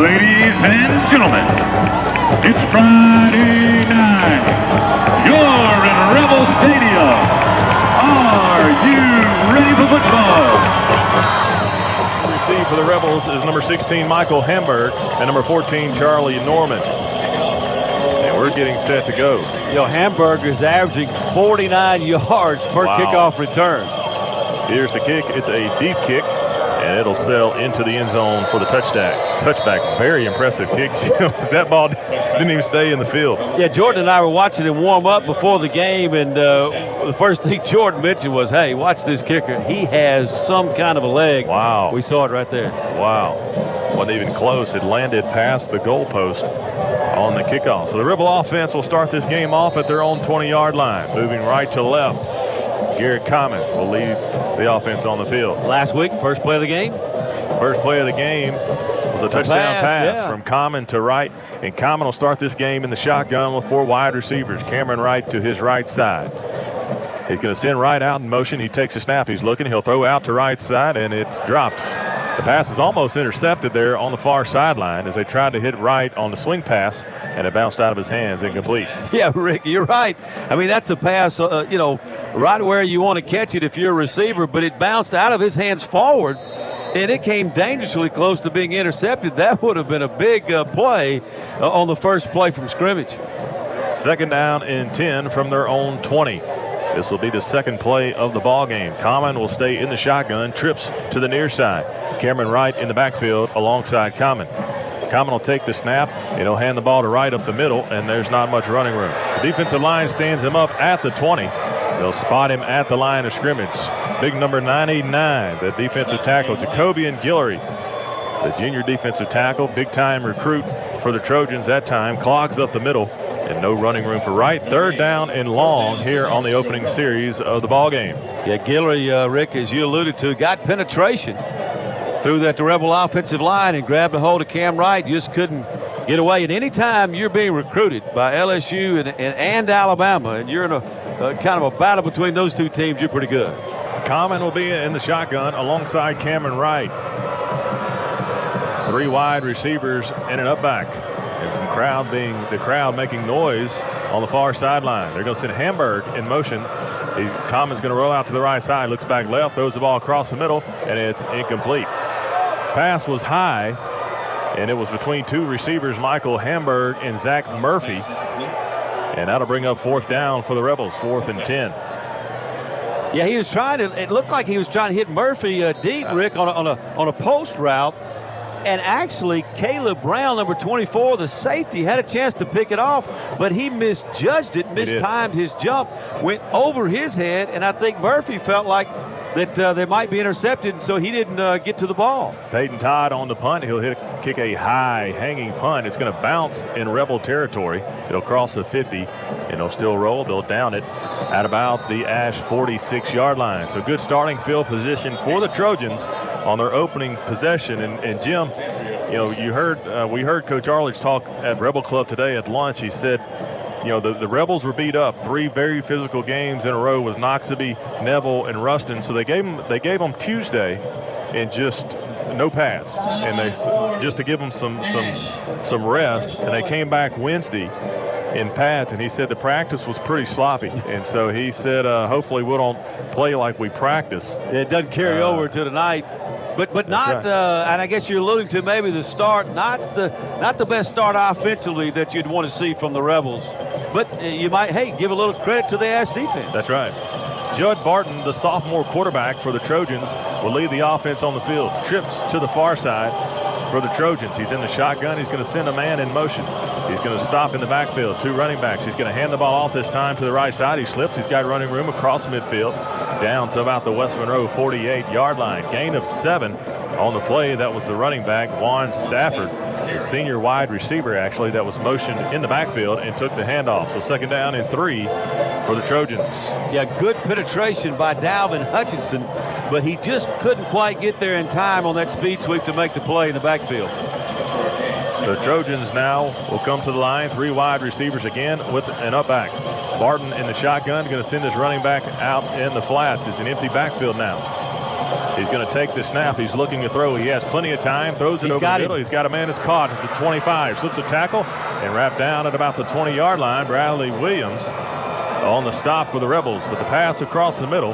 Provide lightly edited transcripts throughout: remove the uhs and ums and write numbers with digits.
Ladies and gentlemen, it's Friday night. You're in Rebel Stadium. Are you ready for football? Receive for the Rebels is number 16, Michael Hamburg, and number 14, Charlie Norman. And we're getting set to go. Hamburg is averaging 49 yards per kickoff return. Here's the kick. It's a deep kick, and it'll sail into the end zone for the touchback. Very impressive kick, Jim. That ball didn't even stay in the field. Yeah, Jordan and I were watching him warm up before the game, and the first thing Jordan mentioned was, hey, watch this kicker. He has some kind of a leg. Wow. We saw it right there. Wow. Wasn't even close. It landed past the goalpost on the kickoff. So the Rebel offense will start this game off at their own 20-yard line, moving right to left. Garrett Common will lead the offense on the field. Last week, first play of the game? First play of the game was a touchdown pass from Common to right. And Common will start this game in the shotgun with 4 wide receivers. Cameron Wright to his right side. He's going to send Wright out in motion. He takes a snap. He's looking. He'll throw out to right side, and it's dropped. The pass is almost intercepted there on the far sideline as they tried to hit Wright on the swing pass, and it bounced out of his hands, incomplete. Yeah, Rick, you're right. I mean, that's a pass, right where you want to catch it if you're a receiver, but it bounced out of his hands forward, and it came dangerously close to being intercepted. That would have been a big play on the first play from scrimmage. Second down and 10 from their own 20. This will be the second play of the ball game. Common will stay in the shotgun, trips to the near side. Cameron Wright in the backfield alongside Common. Common will take the snap, and he'll hand the ball to Wright up the middle, and there's not much running room. The defensive line stands him up at the 20. They'll spot him at the line of scrimmage. Big number 99, the defensive tackle, Jacobian Guillory. The junior defensive tackle, big-time recruit for the Trojans that time, clogs up the middle. And no running room for Wright. Third down and long here on the opening series of the ball game. Yeah, Guillory, Rick, as you alluded to, got penetration through that Rebel offensive line and grabbed a hold of Cam Wright. Just couldn't get away. And anytime you're being recruited by LSU and Alabama, and you're in a kind of a battle between those two teams, you're pretty good. Common will be in the shotgun alongside Cameron Wright. 3 wide receivers and an up back. And some the crowd making noise on the far sideline. They're going to send Hamburg in motion. Common's going to roll out to the right side, looks back left, throws the ball across the middle, and it's incomplete. Pass was high, and it was between 2 receivers, Michael Hamburg and Zach Murphy. And that'll bring up fourth down for the Rebels, 4th and 10. Yeah, he was trying to. It looked like he was trying to hit Murphy deep, Rick, on a post route. And actually, Caleb Brown, number 24, the safety, had a chance to pick it off, but he misjudged it, mistimed his jump, went over his head, and I think Murphy felt like that they might be intercepted, so he didn't get to the ball. Peyton Todd on the punt. He'll kick a high hanging punt. It's going to bounce in Rebel territory. It'll cross the 50, and it'll still roll. They'll down it at about the Ash 46-yard line. So good starting field position for the Trojans on their opening possession. And Jim, we heard Coach Arledge talk at Rebel Club today at lunch. He said, the Rebels were beat up 3 very physical games in a row with Noxubee, Neville, and Ruston. So they gave them Tuesday and just no pads, and they just to give them some rest. And they came back Wednesday in pads, and he said the practice was pretty sloppy. And so he said, hopefully we don't play like we practice. It doesn't carry over to tonight. But not, right. And I guess you're alluding to maybe the start, not the best start offensively that you'd want to see from the Rebels. But you might, give a little credit to the Ash defense. That's right. Judd Barton, the sophomore quarterback for the Trojans, will lead the offense on the field. Trips to the far side for the Trojans. He's in the shotgun. He's going to send a man in motion. He's going to stop in the backfield. 2 running backs. He's going to hand the ball off this time to the right side. He slips. He's got running room across midfield. Down to about the West Monroe 48-yard line. Gain of 7 on the play. That was the running back, Juan Stafford, the senior wide receiver, actually, that was motioned in the backfield and took the handoff. So second down and 3 for the Trojans. Yeah, good penetration by Dalvin Hutchinson, but he just couldn't quite get there in time on that speed sweep to make the play in the backfield. The Trojans now will come to the line. 3 wide receivers again with an up back. Barton in the shotgun, going to send his running back out in the flats. It's an empty backfield now. He's going to take the snap. He's looking to throw. He has plenty of time. Throws it over the middle. He's got a man that's caught at the 25. Slips a tackle and wrapped down at about the 20-yard line. Bradley Williams on the stop for the Rebels. But the pass across the middle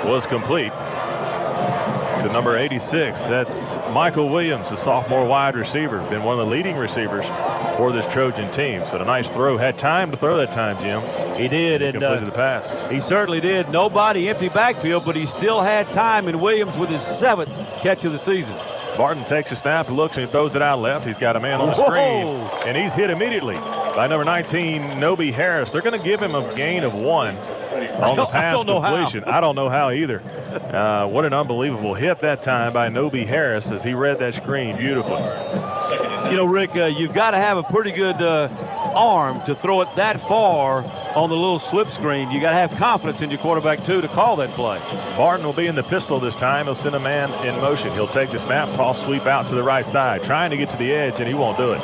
was complete to number 86. That's Michael Williams, the sophomore wide receiver. Been one of the leading receivers for this Trojan team. So a nice throw. Had time to throw that time, Jim. He did. And completed the pass. He certainly did. Nobody, empty backfield, but he still had time. And Williams with his 7th catch of the season. Barton takes a snap, looks, and he throws it out left. He's got a man on the screen, and he's hit immediately by number 19, Noby Harris. They're going to give him a gain of 1 on the pass completion. I don't know how either. What an unbelievable hit that time by Noby Harris as he read that screen beautifully. You know, Rick, you've got to have a pretty good arm to throw it that far on the little slip screen. You got to have confidence in your quarterback, too, to call that play. Barton will be in the pistol this time. He'll send a man in motion. He'll take the snap, cross sweep out to the right side, trying to get to the edge, and he won't do it.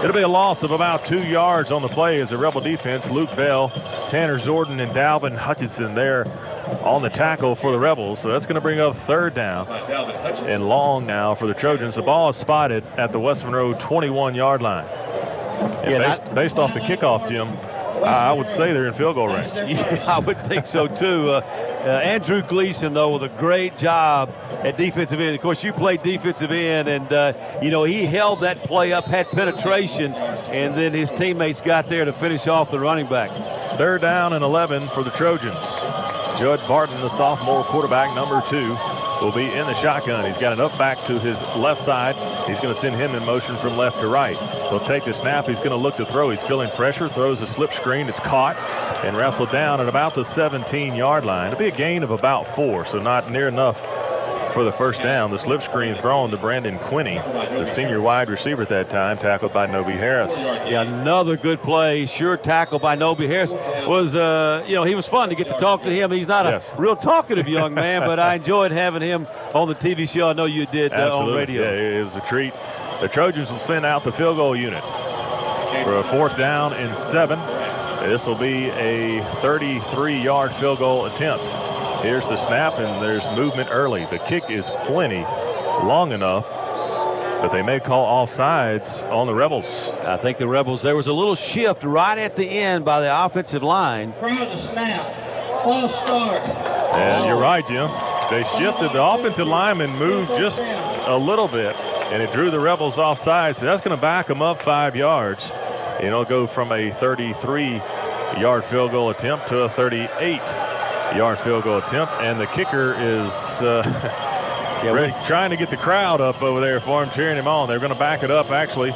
It'll be a loss of about 2 yards on the play as the Rebel defense. Luke Bell, Tanner Jordan, and Dalvin Hutchinson there on the tackle for the Rebels. So that's going to bring up 3rd down and long now for the Trojans. The ball is spotted at the West Monroe 21-yard line. And based off the kickoff, Jim, I would say they're in field goal range. Yeah, I would think so, too. Andrew Gleason, though, with a great job at defensive end. Of course, you played defensive end, and, you know, he held that play up, had penetration, and then his teammates got there to finish off the running back. 3rd down and 11 for the Trojans. Judd Barton, the sophomore quarterback, number 2, will be in the shotgun. He's got it up back to his left side. He's going to send him in motion from left to right. He'll take the snap. He's going to look to throw. He's feeling pressure, throws a slip screen. It's caught and wrestled down at about the 17-yard line. It'll be a gain of about 4, so not near enough for the 1st down. The slip screen thrown to Brandon Quinney, the senior wide receiver at that time, tackled by Noby Harris. Yeah, another good play. Sure tackle by Noby Harris. Was, you know, he was fun to get to talk to him. He's not a real talkative young man, but I enjoyed having him on the TV show. I know you did on radio. Yeah, it was a treat. The Trojans will send out the field goal unit for a 4th down and 7. This will be a 33-yard field goal attempt. Here's the snap, and there's movement early. The kick is plenty long enough that they may call offsides on the Rebels. I think the Rebels, there was a little shift right at the end by the offensive line. From the snap, false start. And you're right, Jim. They shifted. The offensive lineman moved just a little bit, and it drew the Rebels offside. So that's going to back them up 5 yards. And it'll go from a 33-yard field goal attempt to a 38-yard field goal attempt. And the kicker is trying to get the crowd up over there for him, cheering him on. They're going to back it up, actually.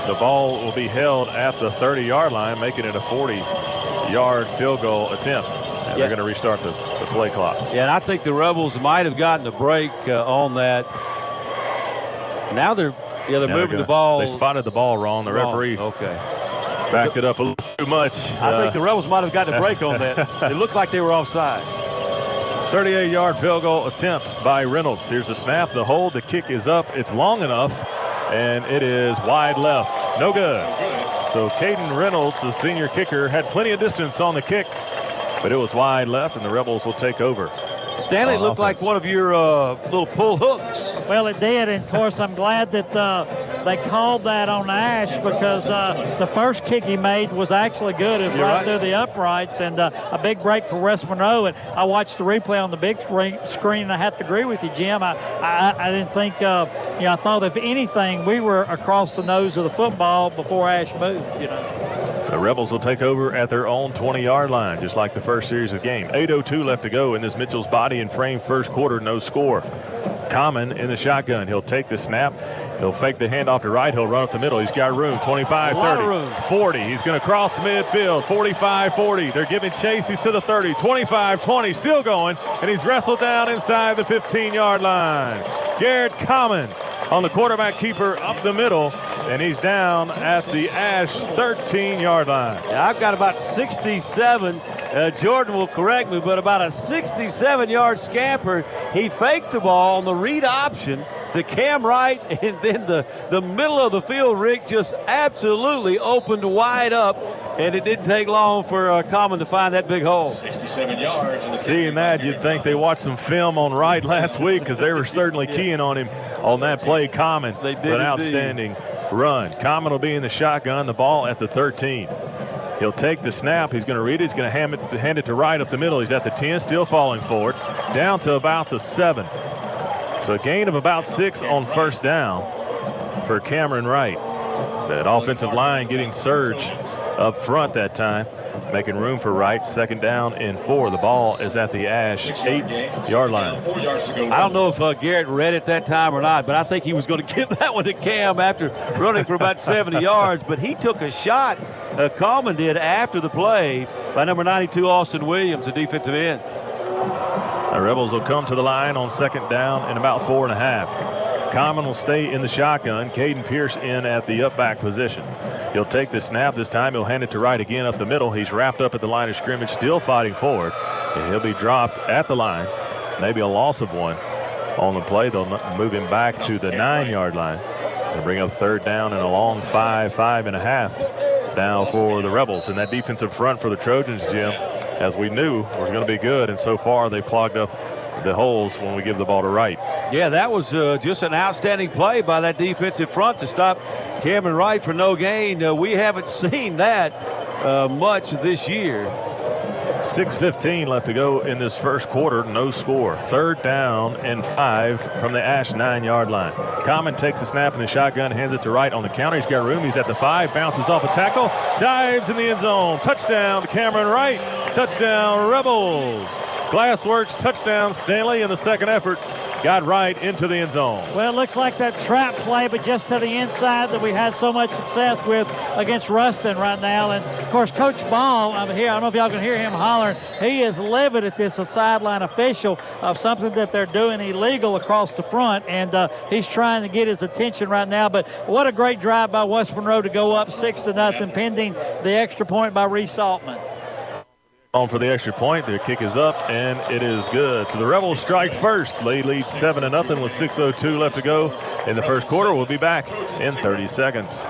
The ball will be held at the 30-yard line, making it a 40-yard field goal attempt. And they're going to restart the play clock. Yeah, and I think the Rebels might have gotten a break on that. Now they're moving the ball. They spotted the ball wrong. The referee backed it up a little too much. I think the Rebels might have gotten a break on that. It looked like they were offside. 38-yard field goal attempt by Reynolds. Here's the snap, the hold, the kick is up. It's long enough, and it is wide left. No good. So Caden Reynolds, the senior kicker, had plenty of distance on the kick, but it was wide left, and the Rebels will take over. Stanley looked like one of your little pull hooks. Well, it did, and of course I'm glad that they called that on Ash, because the first kick he made was actually good. It was right through the uprights, and a big break for West Monroe. And I watched the replay on the big screen, and I have to agree with you, Jim. I didn't think, I thought if anything, we were across the nose of the football before Ash moved, The Rebels will take over at their own 20-yard line, just like the first series of the game. 8:02 left to go in this Mitchell's Body and Frame first quarter, no score. Common in the shotgun. He'll take the snap. He'll fake the handoff to right. He'll run up the middle. He's got room. 25, 30, 40. He's going to cross midfield. 45, 40. They're giving chase. He's to the 30. 25, 20. Still going. And he's wrestled down inside the 15-yard line. Garrett Common on the quarterback keeper up the middle. And he's down at the Ash 13-yard line. Yeah, I've got about 67. Jordan will correct me, but about a 67-yard scamper. He faked the ball on the read option to Cam Wright, and then the middle of the field, Rick, just absolutely opened wide up, and it didn't take long for Common to find that big hole. 37 yards. Seeing that, you'd think they watched some film on Wright last week because they were certainly keying on him on that play. Common, they did an outstanding run. Common will be in the shotgun, the ball at the 13. He'll take the snap. He's going to read it. He's going to hand it to Wright up the middle. He's at the 10, still falling forward, down to about the 7. So a gain of about 6 on first down for Cameron Wright. That offensive line getting surge up front that time, making room for Wright. Second down and 4. The ball is at the Ash 8-yard line. I don't know if Garrett read it that time or not, but I think he was going to give that one to Cam after running for about 70 yards. But he took a shot, Coleman did, after the play by number 92, Austin Williams, the defensive end. The Rebels will come to the line on second down and about 4.5. Common will stay in the shotgun. Caden Pierce in at the up back position. He'll take the snap. This time he'll hand it to Wright again up the middle. He's wrapped up at the line of scrimmage, still fighting forward. And he'll be dropped at the line. Maybe a loss of 1 on the play. They'll move him back to the 9-yard line. They'll bring up third down and a long 5.5 now for the Rebels. And that defensive front for the Trojans, Jim, as we knew, was going to be good. And so far they've clogged up the holes when we give the ball to Wright. Yeah, that was just an outstanding play by that defensive front to stop Cameron Wright for no gain. We haven't seen that much this year. 6:15 left to go in this first quarter. No score. Third down and 5 from the Ash 9-yard line. Common takes the snap in the shotgun, hands it to Wright on the counter. He's got room. He's at the 5, bounces off a tackle, dives in the end zone. Touchdown to Cameron Wright. Touchdown Rebels. Glassworks touchdown. Stanley in the second effort got right into the end zone. Well, it looks like that trap play, but just to the inside that we had so much success with against Ruston right now. And, of course, Coach Ball, I'm here. I don't know if y'all can hear him hollering. He is livid at this sideline official of something that they're doing illegal across the front, and he's trying to get his attention right now. But what a great drive by West Monroe to go up 6-0, pending the extra point by Reese Altman. On for the extra point. Their kick is up, and it is good. So the Rebels strike first. Lead leads 7-0 with 6:02 left to go in the first quarter. We'll be back in 30 seconds.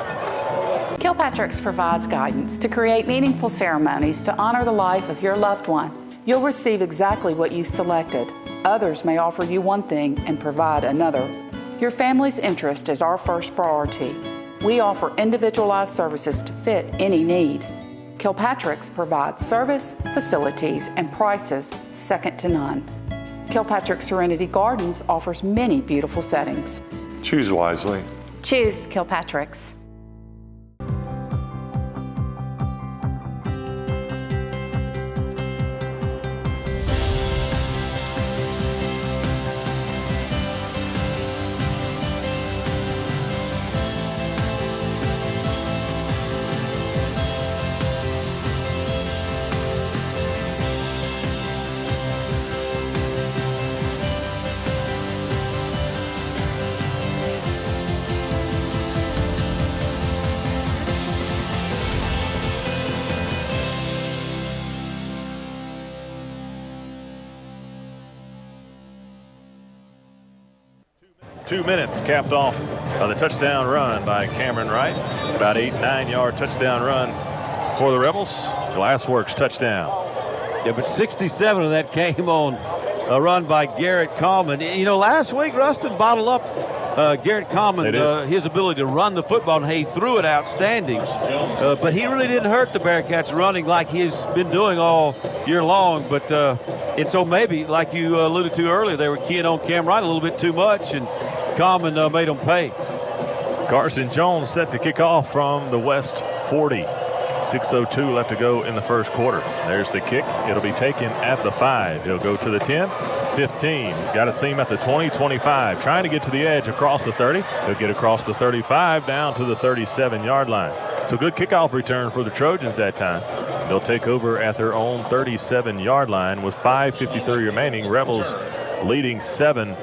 Kilpatrick's provides guidance to create meaningful ceremonies to honor the life of your loved one. You'll receive exactly what you selected. Others may offer you one thing and provide another. Your family's interest is our first priority. We offer individualized services to fit any need. Kilpatrick's provides service, facilities, and prices second to none. Kilpatrick Serenity Gardens offers many beautiful settings. Choose wisely. Choose Kilpatrick's. Two minutes capped off by the touchdown run by Cameron Wright. About 8-9-yard touchdown run for the Rebels. Glassworks touchdown. Yeah, but 67 of that came on a run by Garrett Coleman. You know, last week Ruston bottled up Garrett Coleman, his ability to run the football, and he threw it outstanding. But he really didn't hurt the Bearcats running like he's been doing all year long. But and so maybe, like you alluded to earlier, they were keying on Cam Wright a little bit too much, and Coleman made them pay. Carson Jones set to kick off from the West 40. 6:02 left to go in the first quarter. There's the kick. It'll be taken at the 5. He'll go to the 10, 15. Got to see him at the 20, 25. Trying to get to the edge across the 30. He'll get across the 35 down to the 37-yard line. So good kickoff return for the Trojans that time. They'll take over at their own 37-yard line with 5:53 remaining. Rebels leading 7-0.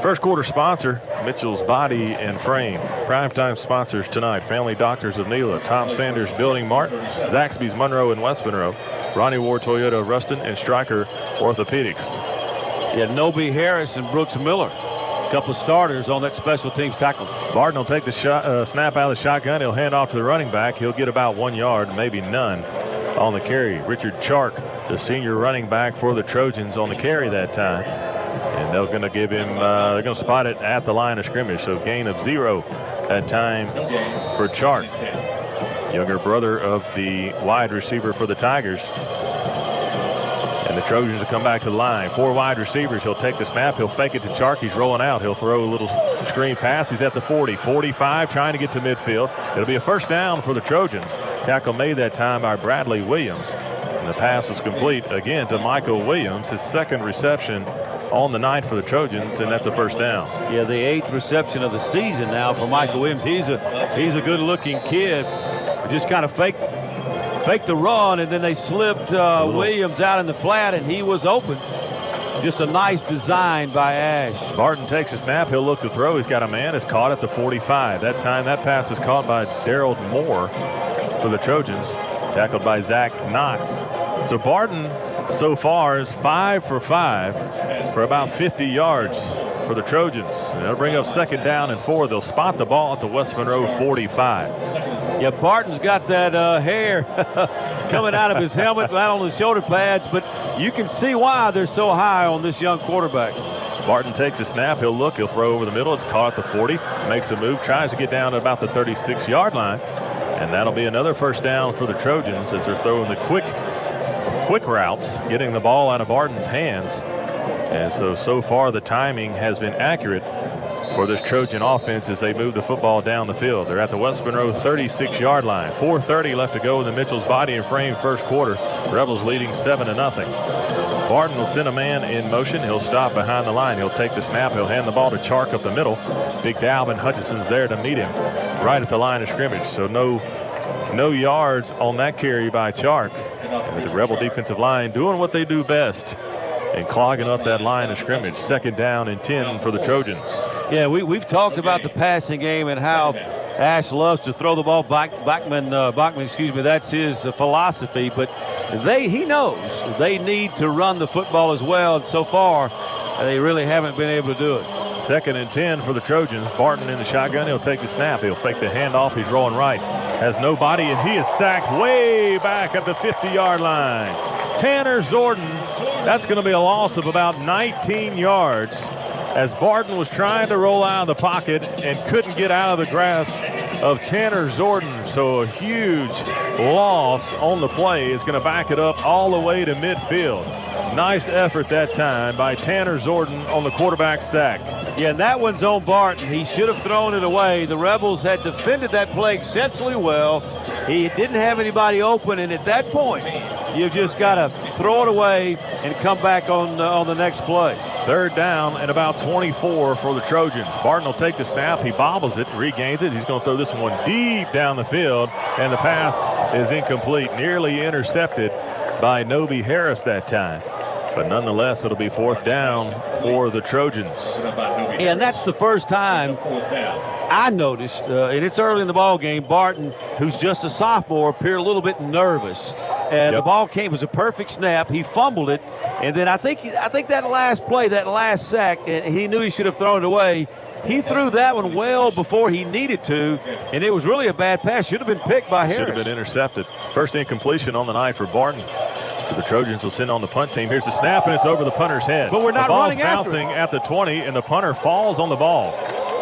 First quarter sponsor, Mitchell's Body and Frame. Primetime sponsors tonight, Family Doctors of Nela, Tom Sanders Building Mart, Zaxby's Monroe and West Monroe, Ronnie Ward Toyota of Ruston, and Stryker Orthopedics. Yeah, Noby Harris and Brooks Miller. A couple of starters on that special teams tackle. Barton will take the snap out of the shotgun. He'll hand off to the running back. He'll get about 1 yard, maybe none, on the carry. Richard Chark, the senior running back for the Trojans, on the carry that time. And they're going to give him, they're going to spot it at the line of scrimmage. So gain of 0 that time for Chark, younger brother of the wide receiver for the Tigers. And the Trojans will come back to the line. 4 wide receivers. He'll take the snap. He'll fake it to Chark. He's rolling out. He'll throw a little screen pass. He's at the 40, 45, trying to get to midfield. It'll be a first down for the Trojans. Tackle made that time by Bradley Williams. And the pass was complete again to Michael Williams, his second reception on the night for the Trojans, and that's a first down. Yeah, the 8th reception of the season now for Michael Williams. He's a good-looking kid. Just kind of faked the run, and then they slipped Williams out in the flat, and he was open. Just a nice design by Ash. Barton takes a snap. He'll look to throw. He's got a man. It's caught at the 45. That time, that pass is caught by Darrell Moore for the Trojans, tackled by Zach Knox. So Barton so far is 5 for 5 for about 50 yards for the Trojans. And they'll bring up second down and 4. They'll spot the ball at the West Monroe 45. Yeah, Barton's got that hair coming out of his helmet, out on the shoulder pads, but you can see why they're so high on this young quarterback. Barton takes a snap. He'll look. He'll throw over the middle. It's caught at the 40. Makes a move. Tries to get down to about the 36-yard line. And that'll be another first down for the Trojans as they're throwing the quick routes, getting the ball out of Barton's hands. And so far the timing has been accurate for this Trojan offense as they move the football down the field. They're at the West Monroe 36-yard line. 4:30 left to go in the Mitchell's body and frame first quarter. Rebels leading 7-0. Barton will send a man in motion. He'll stop behind the line. He'll take the snap. He'll hand the ball to Chark up the middle. Big Dalvin Hutchison's there to meet him right at the line of scrimmage. So no yards on that carry by Chark. And the Rebel defensive line doing what they do best and clogging up that line of scrimmage. Second down and 10 for the Trojans. Yeah, we've talked about the passing game and how Ash loves to throw the ball. Bachman, that's his philosophy. But he knows they need to run the football as well. And so far, they really haven't been able to do it. Second and 10 for the Trojans. Barton in the shotgun. He'll take the snap. He'll fake the handoff. He's rolling right. Has nobody, and he is sacked way back at the 50-yard line. Tanner Zorden. That's going to be a loss of about 19 yards as Barton was trying to roll out of the pocket and couldn't get out of the grasp of Tanner Zorden. So a huge loss on the play is going to back it up all the way to midfield. Nice effort that time by Tanner Zorden on the quarterback sack. Yeah, and that one's on Barton. He should have thrown it away. The Rebels had defended that play exceptionally well. He didn't have anybody open, and at that point, you've just got to throw it away and come back on the next play. Third down and about 24 for the Trojans. Barton will take the snap. He bobbles it, regains it. He's going to throw this one deep down the field, and the pass is incomplete, nearly intercepted by Noby Harris that time. But nonetheless, it'll be fourth down for the Trojans. Yeah, and that's the first time I noticed, and it's early in the ball game, Barton, who's just a sophomore, appeared a little bit nervous. The ball was a perfect snap. He fumbled it, and then I think that last play, that last sack, and he knew he should have thrown it away. He threw that one well before he needed to, and it was really a bad pass. Should have been picked by Harris. Should have been intercepted. First incompletion on the night for Barton. So the Trojans will send on the punt team. Here's the snap, and it's over the punter's head. But we're not running after it. The ball's bouncing at the 20, and the punter falls on the ball.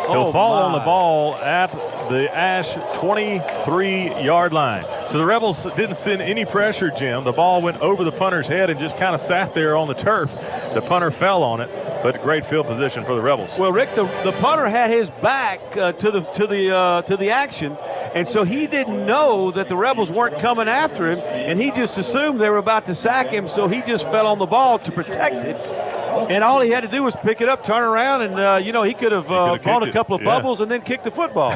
He'll fall on the ball at the Ash 23-yard line. So the Rebels didn't send any pressure, Jim. The ball went over the punter's head and just kind of sat there on the turf. The punter fell on it, but great field position for the Rebels. Well, Rick, the punter had his back to the action, and so he didn't know that the Rebels weren't coming after him, and he just assumed they were about to sack him, so he just fell on the ball to protect it. And all he had to do was pick it up, turn around, and, he could have caught a couple of bubbles and then kicked the football.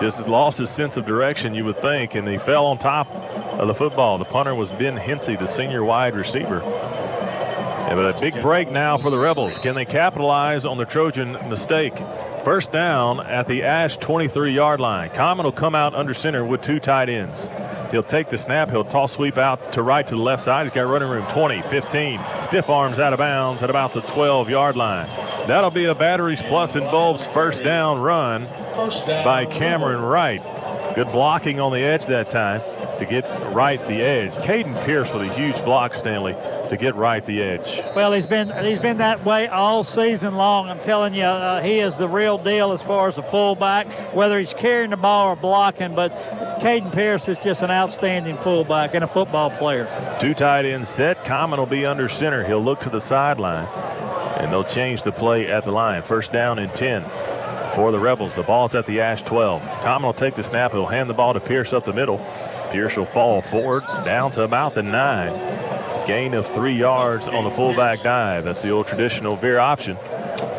Just lost his sense of direction, you would think, and he fell on top of the football. The punter was Ben Hensey, the senior wide receiver. Yeah, but a big break now for the Rebels. Can they capitalize on the Trojan mistake? First down at the Ash 23-yard line. Common will come out under center with two tight ends. He'll take the snap. He'll toss sweep out to right to the left side. He's got running room 20, 15. Stiff arms out of bounds at about the 12-yard line. That'll be a Batteries Plus and Bulbs first down run by Cameron Wright. Good blocking on the edge that time to get right the edge. Caden Pierce with a huge block, Stanley, to get right the edge. Well, he's been that way all season long. I'm telling you, he is the real deal as far as a fullback, whether he's carrying the ball or blocking. But Caden Pierce is just an outstanding fullback and a football player. 2 tight end set. Common will be under center. He'll look to the sideline, and they'll change the play at the line. First down and 10 for the Rebels. The ball's at the Ash 12. Common will take the snap. He'll hand the ball to Pierce up the middle. Pierce will fall forward down to about the 9. Gain of 3 yards on the fullback dive. That's the old traditional veer option.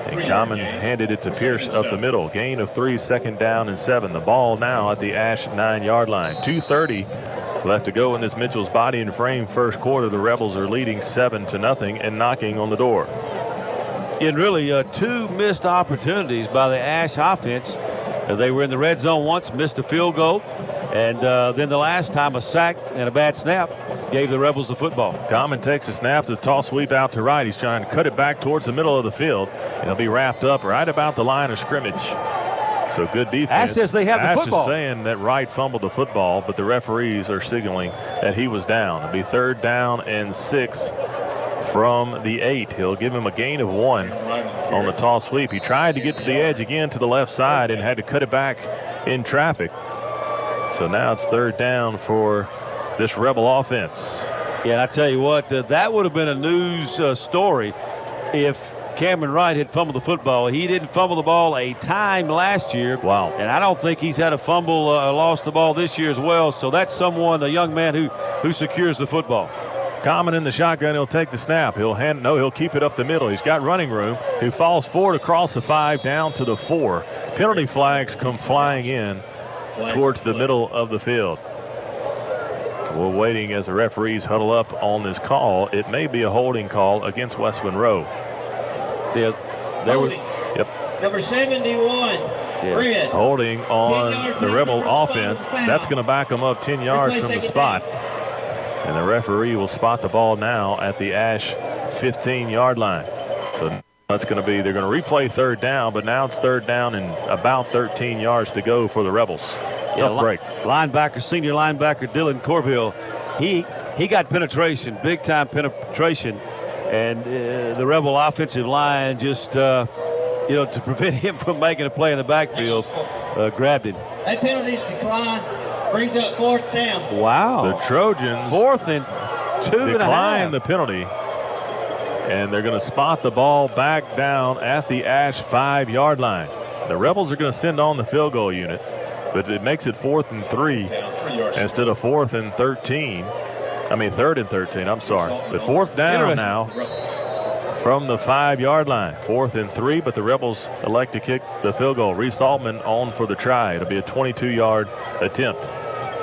And Common handed it to Pierce up the middle. Gain of 3, second down and 7. The ball now at the Ash 9-yard line. 2:30 left to go in this Mitchell's Body and Frame first quarter. The Rebels are leading 7-0 and knocking on the door. And really 2 missed opportunities by the Ash offense. They were in the red zone once, missed a field goal. And then the last time a sack and a bad snap gave the Rebels the football. Common takes a snap, the toss sweep out to right. He's trying to cut it back towards the middle of the field. And he'll be wrapped up right about the line of scrimmage. So good defense. Ash says they have the football. Ash is saying that Wright fumbled the football, but the referees are signaling that he was down. It'll be 3rd down and 6 from the 8. He'll give him a gain of 1 on the toss sweep. He tried to get to the edge again to the left side and had to cut it back in traffic. So now it's 3rd down for this Rebel offense. Yeah, and I tell you what, that would have been a news story if Cameron Wright had fumbled the football. He didn't fumble the ball a time last year. Wow. And I don't think he's had a fumble, lost the ball this year as well. So that's someone, a young man who secures the football. Common in the shotgun. He'll take the snap. He'll keep it up the middle. He's got running room. He falls forward across the 5 down to the 4. Penalty flags come flying in towards the middle of the field. We're waiting as the referees huddle up on this call. It may be a holding call against West Monroe. Yeah, there was. Yep. Number 71. Red. Holding on the Rebel offense. That's going to back them up 10 yards from the spot. And the referee will spot the ball now at the Ash 15-yard line. So that's going to be, they're going to replay 3rd down, but now it's 3rd down and about 13 yards to go for the Rebels. Tough break. Linebacker, senior linebacker Dylan Corville, he got penetration, big-time penetration, and the Rebel offensive line just, to prevent him from making a play in the backfield, grabbed him. That penalty's decline. Brings up 4th down. Wow. The Trojans 4th and 2.5. Decline the penalty. And they're going to spot the ball back down at the Ash 5-yard line. The Rebels are going to send on the field goal unit, but it makes it 4th and 3 instead of 4th and 13. I mean 3rd and 13, I'm sorry. But 4th down now from the 5-yard line. 4th and 3, but the Rebels elect to kick the field goal. Reese Altman on for the try. It'll be a 22-yard attempt.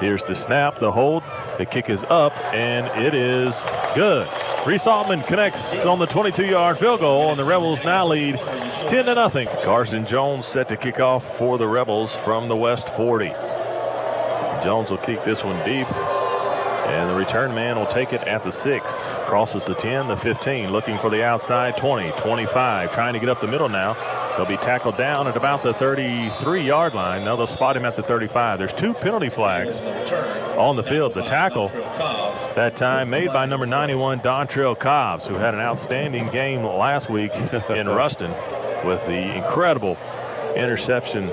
Here's the snap, the hold. The kick is up, and it is good. Reese Altman connects on the 22-yard field goal, and the Rebels now lead 10-0. Carson Jones set to kick off for the Rebels from the West 40. Jones will kick this one deep, and the return man will take it at the 6. Crosses the 10, the 15, looking for the outside 20, 25, trying to get up the middle now. They'll be tackled down at about the 33-yard line. Now they'll spot him at the 35. There's 2 penalty flags on the field. The tackle that time made by number 91, Dontrell Cobbs, who had an outstanding game last week in Ruston with the incredible interception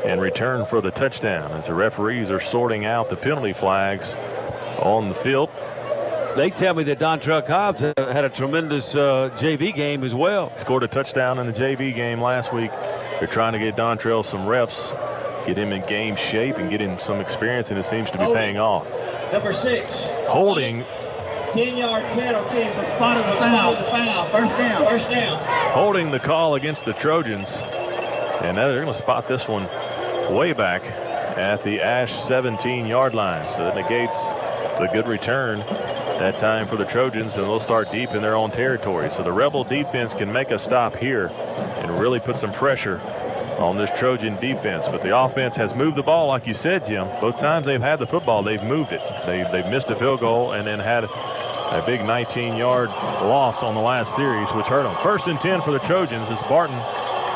and return for the touchdown. As the referees are sorting out the penalty flags on the field. They tell me that Dontrell Cobbs had a tremendous JV game as well. Scored a touchdown in the JV game last week. They're trying to get Dontrell some reps, get him in game shape, and get him some experience, and it seems to be paying off. Number 6. Holding. 10-yard penalty for spot of the foul. First down. Holding the call against the Trojans. And now they're going to spot this one way back at the Ash 17-yard line. So that negates the good return that time for the Trojans, and they'll start deep in their own territory. So the Rebel defense can make a stop here and really put some pressure on this Trojan defense. But the offense has moved the ball, like you said, Jim. Both times they've had the football, they've moved it. They've missed a field goal and then had a big 19-yard loss on the last series, which hurt them. 1st and 10 for the Trojans as Barton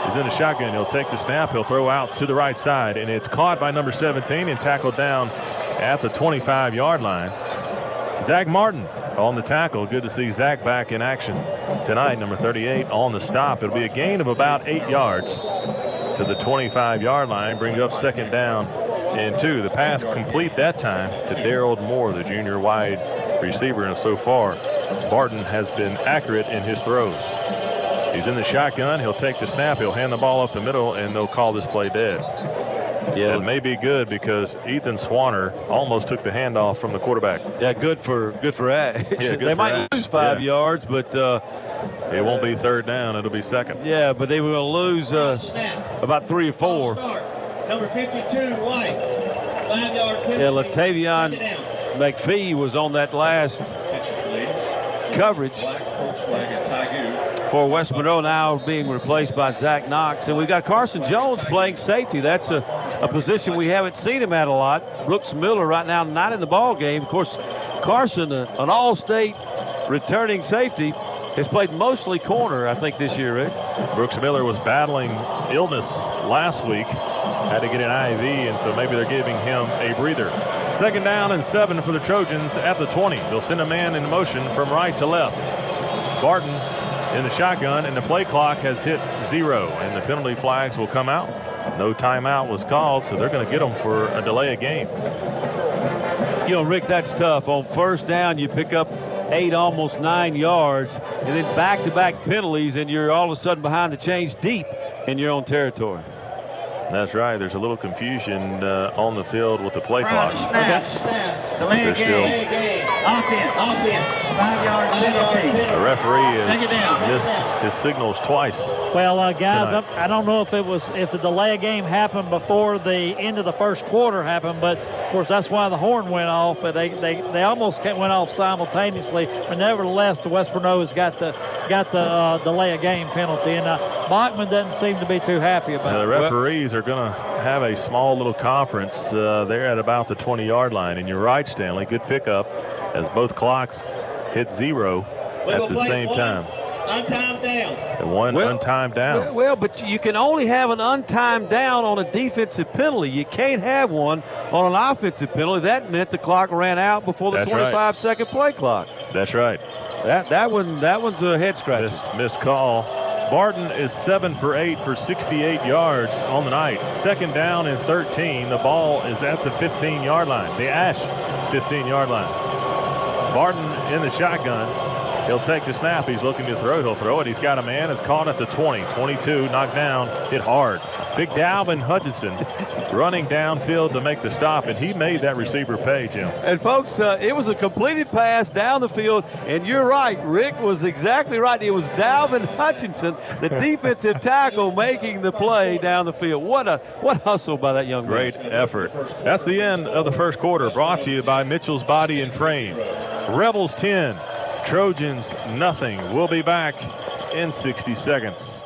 He's in the shotgun. He'll take the snap. He'll throw out to the right side, and it's caught by number 17 and tackled down at the 25-yard line. Zach Martin on the tackle. Good to see Zach back in action tonight. Number 38 on the stop. It'll be a gain of about 8 yards to the 25-yard line. Bring up second down and 2. The pass complete that time to Darrell Moore, the junior wide receiver. And so far, Barton has been accurate in his throws. He's in the shotgun. He'll take the snap. He'll hand the ball up the middle, and they'll call this play dead. Yeah, it may be good because Ethan Swanner almost took the handoff from the quarterback. Yeah, good for Ash. Yeah, they might lose 5 yards, but it won't be third down. It'll be second. Yeah, but they will lose about 3 or 4. Number 52, White. 5-yard penalty. Yeah, Latavion McPhee was on that last coverage for West Monroe, now being replaced by Zach Knox. And we've got Carson Jones playing safety. That's a position we haven't seen him at a lot. Brooks Miller right now not in the ball game. Of course, Carson, an all-state returning safety, has played mostly corner, I think, this year, Rick. Brooks Miller was battling illness last week. Had to get an IV, and so maybe they're giving him a breather. Second down and 7 for the Trojans at the 20. They'll send a man in motion from right to left. Barton in the shotgun, and the play clock has hit 0, and the penalty flags will come out. No timeout was called, so they're going to get them for a delay of game. You know, Rick, that's tough. On first down, you pick up 8, almost 9 yards, and then back-to-back penalties, and you're all of a sudden behind the chains deep in your own territory. That's right. There's a little confusion on the field with the play clock. Delay They're still. Offense. 5-yard penalty. The referee has missed his signals twice. Well, guys, tonight. I don't know if the delay of game happened before the end of the first quarter happened, but of course that's why the horn went off. But they almost went off simultaneously. But nevertheless, the West Monroe has got the delay of game penalty, and Bachman doesn't seem to be too happy about it. The referees are going to have a small little conference there at about the 20-yard line. And you're right, Stanley. Good pickup as both clocks hit 0 at the same time. Untimed down. And one untimed down. Well, but you can only have an untimed down on a defensive penalty. You can't have one on an offensive penalty. That meant the clock ran out before the 25-second play clock. That's right. That one's a head scratcher. Missed call. Barton is 7 for 8 for 68 yards on the night. Second down and 13. The ball is at the 15-yard line. The Ash 15-yard line. Barton in the shotgun. He'll take the snap. He's looking to throw. He'll throw it. He's got a man. It's caught at the 20. 22, knocked down, hit hard. Big Dalvin Hutchinson running downfield to make the stop, and he made that receiver pay, Jim. And, folks, it was a completed pass down the field, and you're right. Rick was exactly right. It was Dalvin Hutchinson, the defensive tackle, making the play down the field. What hustle by that young man. Great effort. That's the end of the first quarter, brought to you by Mitchell's Body and Frame. Rebels 10. Trojans nothing. We'll be back in 60 seconds.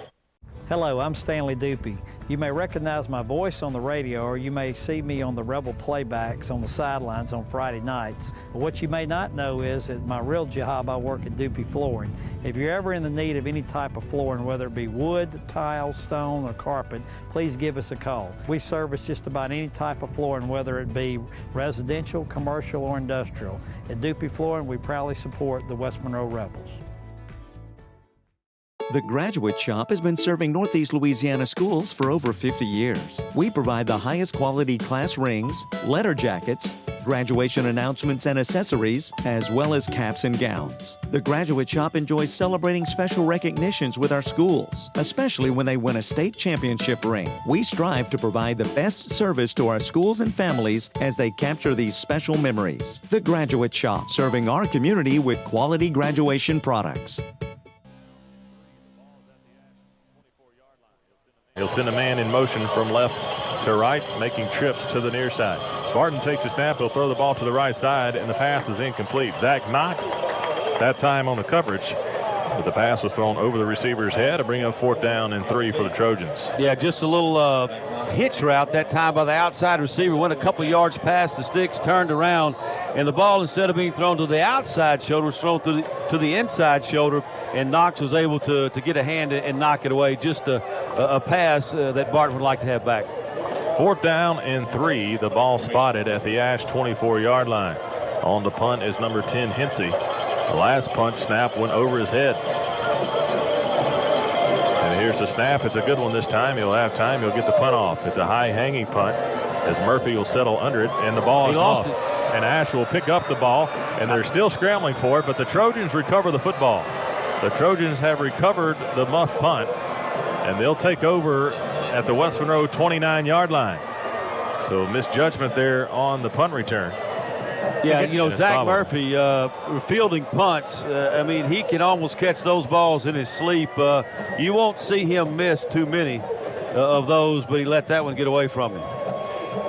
Hello, I'm Stanley Dupuy. You may recognize my voice on the radio, or you may see me on the Rebel playbacks on the sidelines on Friday nights. But what you may not know is that my real job, I work at Dupuy Flooring. If you're ever in the need of any type of flooring, whether it be wood, tile, stone, or carpet, please give us a call. We service just about any type of flooring, whether it be residential, commercial, or industrial. At Dupuy Flooring, we proudly support the West Monroe Rebels. The Graduate Shop has been serving Northeast Louisiana schools for over 50 years. We provide the highest quality class rings, letter jackets, graduation announcements and accessories, as well as caps and gowns. The Graduate Shop enjoys celebrating special recognitions with our schools, especially when they win a state championship ring. We strive to provide the best service to our schools and families as they capture these special memories. The Graduate Shop, serving our community with quality graduation products. He'll send a man in motion from left to right, making trips to the near side. Barton takes a snap. He'll throw the ball to the right side, and the pass is incomplete. Zach Knox, that time on the coverage, But the pass was thrown over the receiver's head to bring up 4th down and 3 for the Trojans. Yeah, just a little hitch route that time by the outside receiver. Went a couple yards past the sticks, turned around, and the ball, instead of being thrown to the outside shoulder, was thrown to the inside shoulder, and Knox was able to get a hand and knock it away. Just a pass that Barton would like to have back. 4th down and 3. The ball spotted at the Ash 24-yard line. On the punt is number 10, Hensey. The last punt snap went over his head. And here's the snap. It's a good one this time. He'll have time. He'll get the punt off. It's a high hanging punt as Murphy will settle under it, and the ball is lost. And Ash will pick up the ball, and they're still scrambling for it, but the Trojans recover the football. The Trojans have recovered the muff punt, and they'll take over at the West Monroe 29-yard line. So misjudgment there on the punt return. Yeah, you know, Zach Murphy fielding punts. I mean, he can almost catch those balls in his sleep. You won't see him miss too many of those, but he let that one get away from him.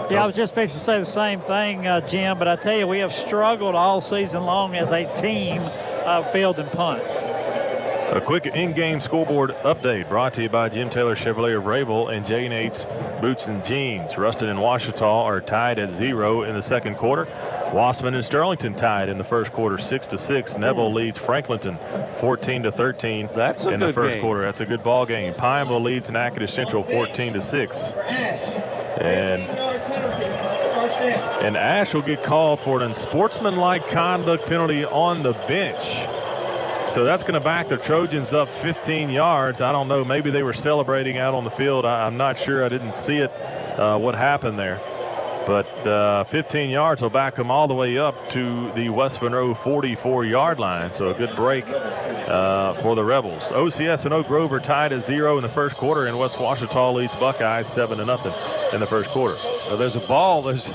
Yeah, I was just fixing to say the same thing, Jim, but I tell you, we have struggled all season long as a team fielding punts. A quick in-game scoreboard update brought to you by Jim Taylor Chevrolet of Rayville and J. Nate's Boots and Jeans. Ruston and Ouachita are tied at 0 in the second quarter. Wassman and Sterlington tied in the first quarter 6-6. Neville leads Franklinton 14-13 That's in the first quarter. That's a good ball game. Pineville leads Natchitoches Central 14-6. And Ash will get called for an unsportsmanlike conduct penalty on the bench. So that's going to back the Trojans up 15 yards. I don't know. Maybe they were celebrating out on the field. I'm not sure. I didn't see it, what happened there. But 15 yards will back them all the way up to the West Monroe 44-yard line. So a good break for the Rebels. OCS and Oak Grove are tied at 0 in the first quarter, and West Ouachita leads Buckeyes 7-0 in the first quarter. So there's a ball. There's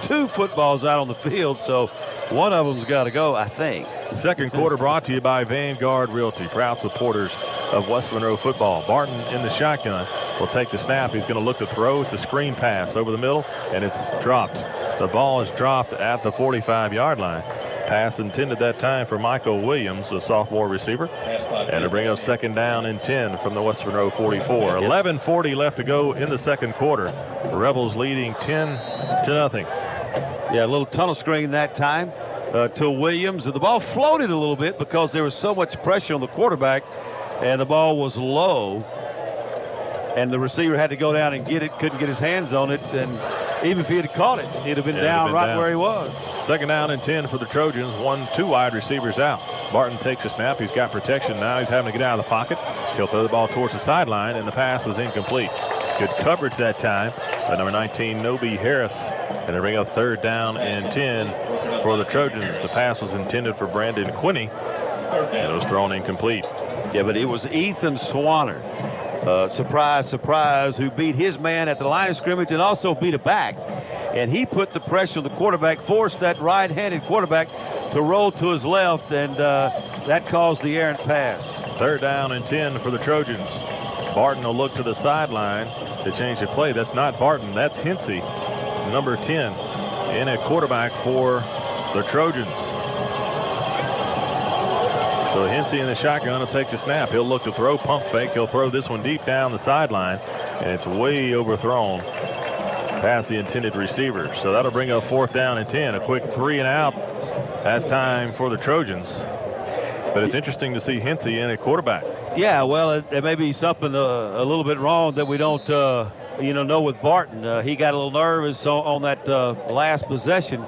2 footballs out on the field, so one of them's got to go, I think. Second quarter brought to you by Vanguard Realty, proud supporters of West Monroe football. Barton in the shotgun will take the snap. He's going to look to throw. It's a screen pass over the middle, and it's dropped. The ball is dropped at the 45-yard line. Pass intended that time for Michael Williams, the sophomore receiver. And to bring up 2nd down and 10 from the West Monroe 44. 11:40 left to go in the second quarter. The Rebels leading 10-0. Yeah, a little tunnel screen that time to Williams. The ball floated a little bit because there was so much pressure on the quarterback, and the ball was low. And the receiver had to go down and get it, couldn't get his hands on it. And even if he had caught it, he'd have been down right where he was. 2nd down and 10 for the Trojans. 2 wide receivers out. Barton takes a snap. He's got protection now. He's having to get out of the pocket. He'll throw the ball towards the sideline, and the pass is incomplete. Good coverage that time by number 19, Nobi Harris. And they bring up 3rd down and 10 for the Trojans. The pass was intended for Brandon Quinney, and it was thrown incomplete. Yeah, but it was Ethan Swanner. Surprise, surprise, who beat his man at the line of scrimmage and also beat a back. And he put the pressure on the quarterback, forced that right-handed quarterback to roll to his left, and that caused the errant pass. 3rd down and 10 for the Trojans. Barton will look to the sideline to change the play. That's not Barton. That's Hensey, number 10, in at quarterback for the Trojans. So Hensey in the shotgun will take the snap. He'll look to throw, pump fake. He'll throw this one deep down the sideline, and it's way overthrown past the intended receiver. So that'll bring up 4th down and 10. A quick 3 and out that time for the Trojans. But it's interesting to see Hensey in at quarterback. Yeah, well, there may be something a little bit wrong that we don't, know with Barton. He got a little nervous on that last possession.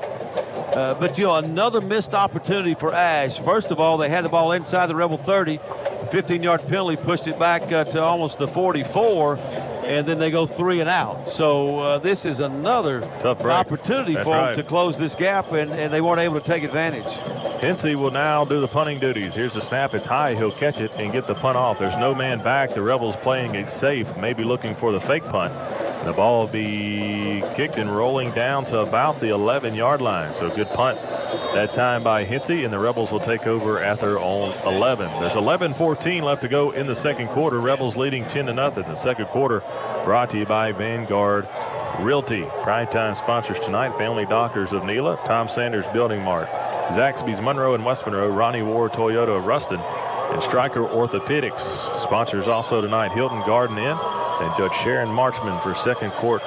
But, another missed opportunity for Ash. First of all, they had the ball inside the Rebel 30. A 15-yard penalty pushed it back to almost the 44, and then they go 3 and out. So this is another opportunity for them to close this gap, and they weren't able to take advantage. Hensey will now do the punting duties. Here's the snap. It's high. He'll catch it and get the punt off. There's no man back. The Rebels playing it safe, maybe looking for the fake punt. The ball will be kicked and rolling down to about the 11-yard line. So good punt that time by Hensey, and the Rebels will take over at their own 11. There's 11:14 left to go in the second quarter. Rebels leading 10-0. The second quarter brought to you by Vanguard Realty. Primetime sponsors tonight: Family Doctors of Nela, Tom Sanders Building Mart, Zaxby's Monroe and West Monroe, Ronnie Ward Toyota of Ruston, And Stryker Orthopedics sponsors also tonight Hilton Garden Inn and Judge Sharon Marchman for Second Court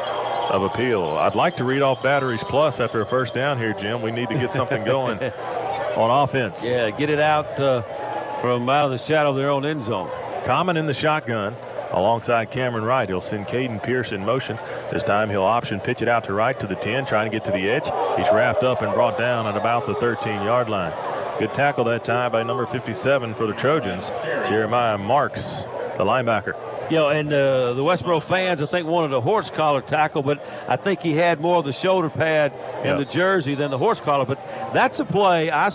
of Appeal. I'd like to read off Batteries Plus after a first down here, Jim. We need to get something going on offense. Yeah, get it out from out of the shadow of their own end zone. Common in the shotgun alongside Cameron Wright. He'll send Caden Pierce in motion. This time he'll option pitch it out to right to the 10, trying to get to the edge. He's wrapped up and brought down at about the 13-yard line. Good tackle that time by number 57 for the Trojans, Jeremiah Marks, the linebacker. You know, and the Westboro fans, I think, wanted a horse collar tackle, but I think he had more of the shoulder pad in the jersey than the horse collar. But that's a play I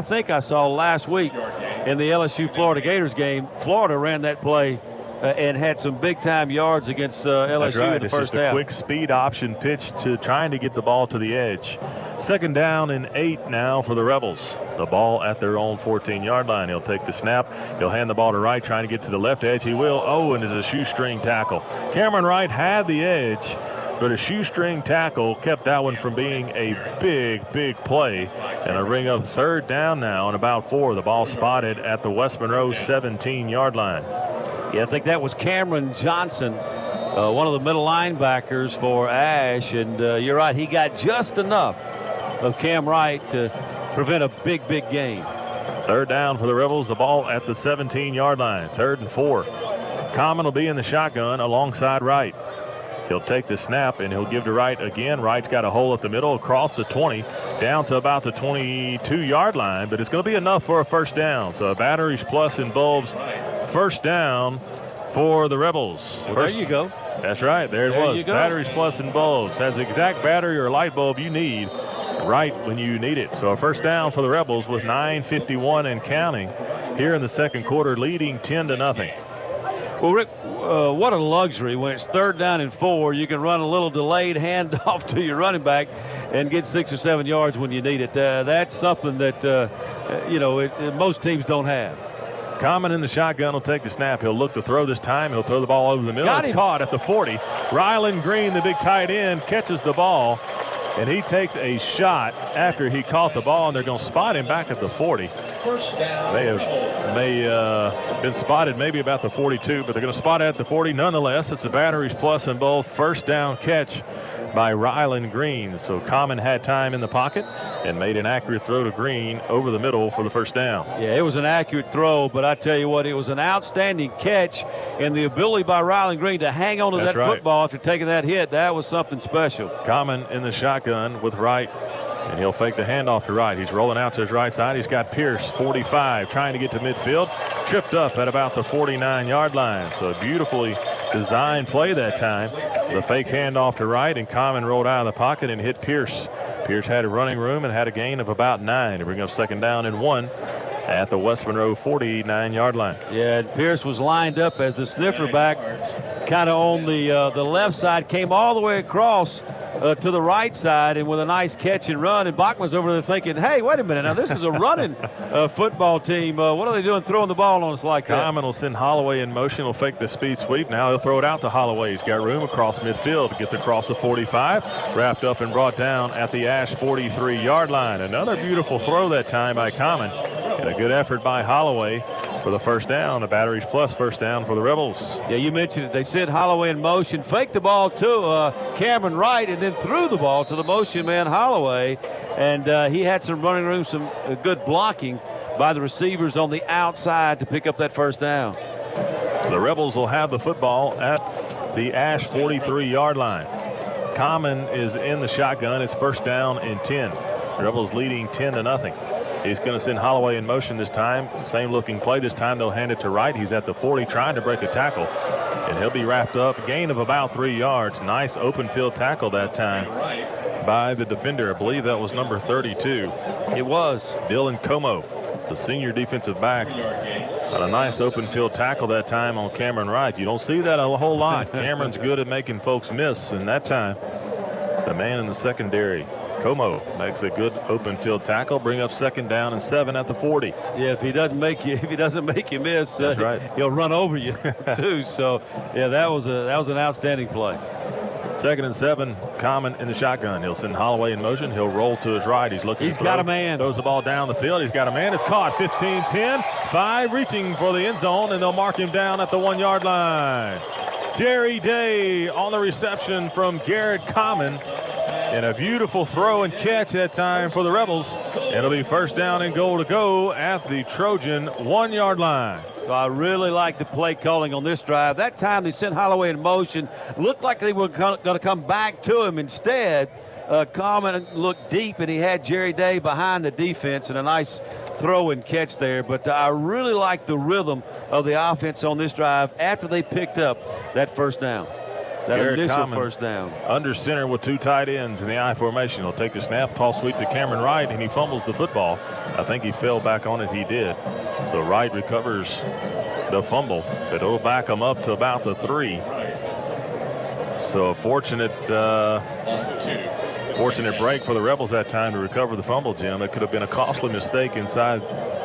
think I saw last week in the LSU-Florida Gators game. Florida ran that play and had some big-time yards against LSU in the first half. It's just a quick speed option pitch to trying to get the ball to the edge. Second down and 8 now for the Rebels. The ball at their own 14-yard line. He'll take the snap. He'll hand the ball to Wright, trying to get to the left edge. He will. Oh, and it's a shoestring tackle. Cameron Wright had the edge, but a shoestring tackle kept that one from being a big play. And a ring of third down now and about 4. The ball spotted at the West Monroe 17-yard line. Yeah, I think that was Cameron Johnson, one of the middle linebackers for Ash. And you're right, he got just enough of Cam Wright to prevent a big gain. Third down for the Rebels. The ball at the 17-yard line. 3rd and 4. Common will be in the shotgun alongside Wright. He'll take the snap and he'll give to Wright again. Wright's got a hole up the middle across the 20 down to about the 22-yard line, but it's going to be enough for a first down. So Batteries Plus and Bulbs first down for the Rebels. Well, there you go. That's right. There it was. Batteries Plus and Bulbs has the exact battery or light bulb you need right when you need it. So a first down for the Rebels with 9:51 and counting here in the second quarter, leading 10-0. Well, Rick, what a luxury when it's 3rd down and 4. You can run a little delayed handoff to your running back and get 6 or 7 yards when you need it. That's something that, most teams don't have. Common in the shotgun will take the snap. He'll look to throw this time. He'll throw the ball over the middle. It's caught at the 40. Rylan Green, the big tight end, catches the ball, and he takes a shot after he caught the ball, and they're going to spot him back at the 40. May have been spotted maybe about the 42, but they're going to spot it at the 40. Nonetheless, it's a Batteries Plus and both first down catch by Rylan Green. So Common had time in the pocket and made an accurate throw to Green over the middle for the first down. Yeah, it was an accurate throw, but I tell you what, it was an outstanding catch, and the ability by Rylan Green to hang on to that football after taking that hit, that was something special. Common in the shotgun with Wright, and he'll fake the handoff to Wright. He's rolling out to his right side. He's got Pierce, 45, trying to get to midfield. Tripped up at about the 49-yard line. So a beautifully designed play that time. The fake handoff to Wright, and Common rolled out of the pocket and hit Pierce. Pierce had a running room and had a gain of about 9 to bring up second down and 1 at the West Monroe 49-yard line. Yeah, and Pierce was lined up as the sniffer back, kind of on the left side, came all the way across to the right side, and with a nice catch and run. And Bachman's over there thinking, hey, wait a minute, now this is a running football team. What are they doing throwing the ball on us like that? Common will send Holloway in motion. He'll fake the speed sweep. Now he'll throw it out to Holloway. He's got room across midfield. Gets across the 45. Wrapped up and brought down at the Ash 43-yard line. Another beautiful throw that time by Common. And a good effort by Holloway for the first down. A Batteries Plus first down for the Rebels. Yeah, you mentioned it. They sent Holloway in motion, faked the ball to Cameron Wright, and then threw the ball to the motion man Holloway. And he had some running room, some good blocking by the receivers on the outside to pick up that first down. The Rebels will have the football at the Ash 43-yard line. Common is in the shotgun. It's first down and 10. The Rebels leading 10-0. He's going to send Holloway in motion this time. Same looking play. This time they'll hand it to Wright. He's at the 40 trying to break a tackle. And he'll be wrapped up. Gain of about 3 yards. Nice open field tackle that time by the defender. I believe that was number 32. It was. Dylan Como, the senior defensive back. Got a nice open field tackle that time on Cameron Wright. You don't see that a whole lot. Cameron's good at making folks miss. And that time, the man in the secondary, Como, makes a good open field tackle, bring up second down and 7 at the 40. Yeah, if he doesn't make you miss, that's right. He'll run over you too. So yeah, that was an outstanding play. Second and 7, Common in the shotgun. He'll send Holloway in motion. He'll roll to his right. He's looking. He's got a man. Throws the ball down the field. He's got a man. It's caught. 15-10. 5 reaching for the end zone, and they'll mark him down at the 1-yard line. Jerry Day on the reception from Garrett Common. And a beautiful throw and catch that time for the Rebels. It'll be first down and goal to go at the Trojan 1-yard line. So I really like the play calling on this drive. That time they sent Holloway in motion. Looked like they were going to come back to him. Instead, Common looked deep, and he had Jerry Day behind the defense, and a nice throw and catch there. But I really like the rhythm of the offense on this drive after they picked up that first down. That Garrett initial Common first down. Under center with 2 tight ends in the I formation. He'll take the snap, toss sweep to Cameron Wright, and he fumbles the football. I think he fell back on it. He did. So Wright recovers the fumble, but it'll back him up to about the 3. So a fortunate break for the Rebels that time to recover the fumble, Jim. It could have been a costly mistake inside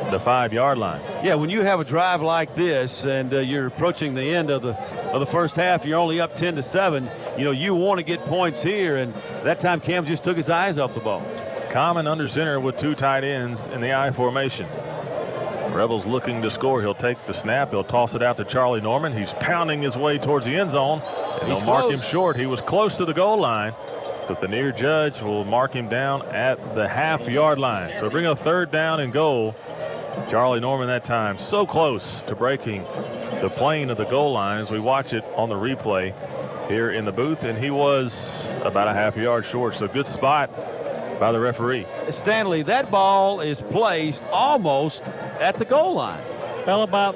the 5-yard line. Yeah, when you have a drive like this and you're approaching the end of the first half, you're only up 10-7. You know, you want to get points here, and that time Cam just took his eyes off the ball. Common under center with 2 tight ends in the I formation. Rebels looking to score. He'll take the snap. He'll toss it out to Charlie Norman. He's pounding his way towards the end zone, and they'll mark him short. He was close to the goal line, but the near judge will mark him down at the half-yard line. So bring a third down and goal. Charlie Norman that time so close to breaking the plane of the goal line as we watch it on the replay here in the booth, and he was about a half-yard short. So good spot by the referee. Stanley, that ball is placed almost at the goal line. Fell about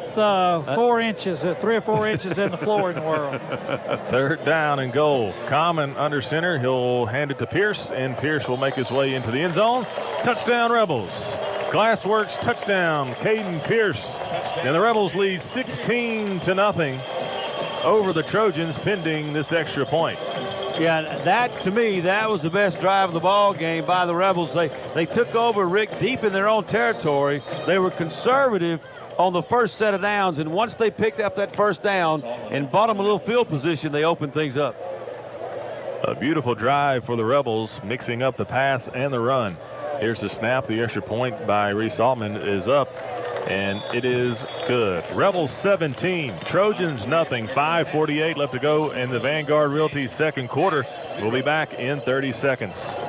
4 inches, 3 or 4 inches in the floor in the world. Third down and goal. Common under center. He'll hand it to Pierce, and Pierce will make his way into the end zone. Touchdown Rebels. Glassworks touchdown, Caden Pierce. And the Rebels lead 16-0 over the Trojans pending this extra point. Yeah, that to me, that was the best drive of the ball game by the Rebels. They took over, Rick, deep in their own territory. They were conservative on the first set of downs, and once they picked up that first down and bought them a little field position, they opened things up. A beautiful drive for the Rebels, mixing up the pass and the run. Here's the snap. The extra point by Reese Altman is up, and it is good. Rebels 17, Trojans nothing. 5:48 left to go in the Vanguard Realty second quarter. We'll be back in 30 seconds.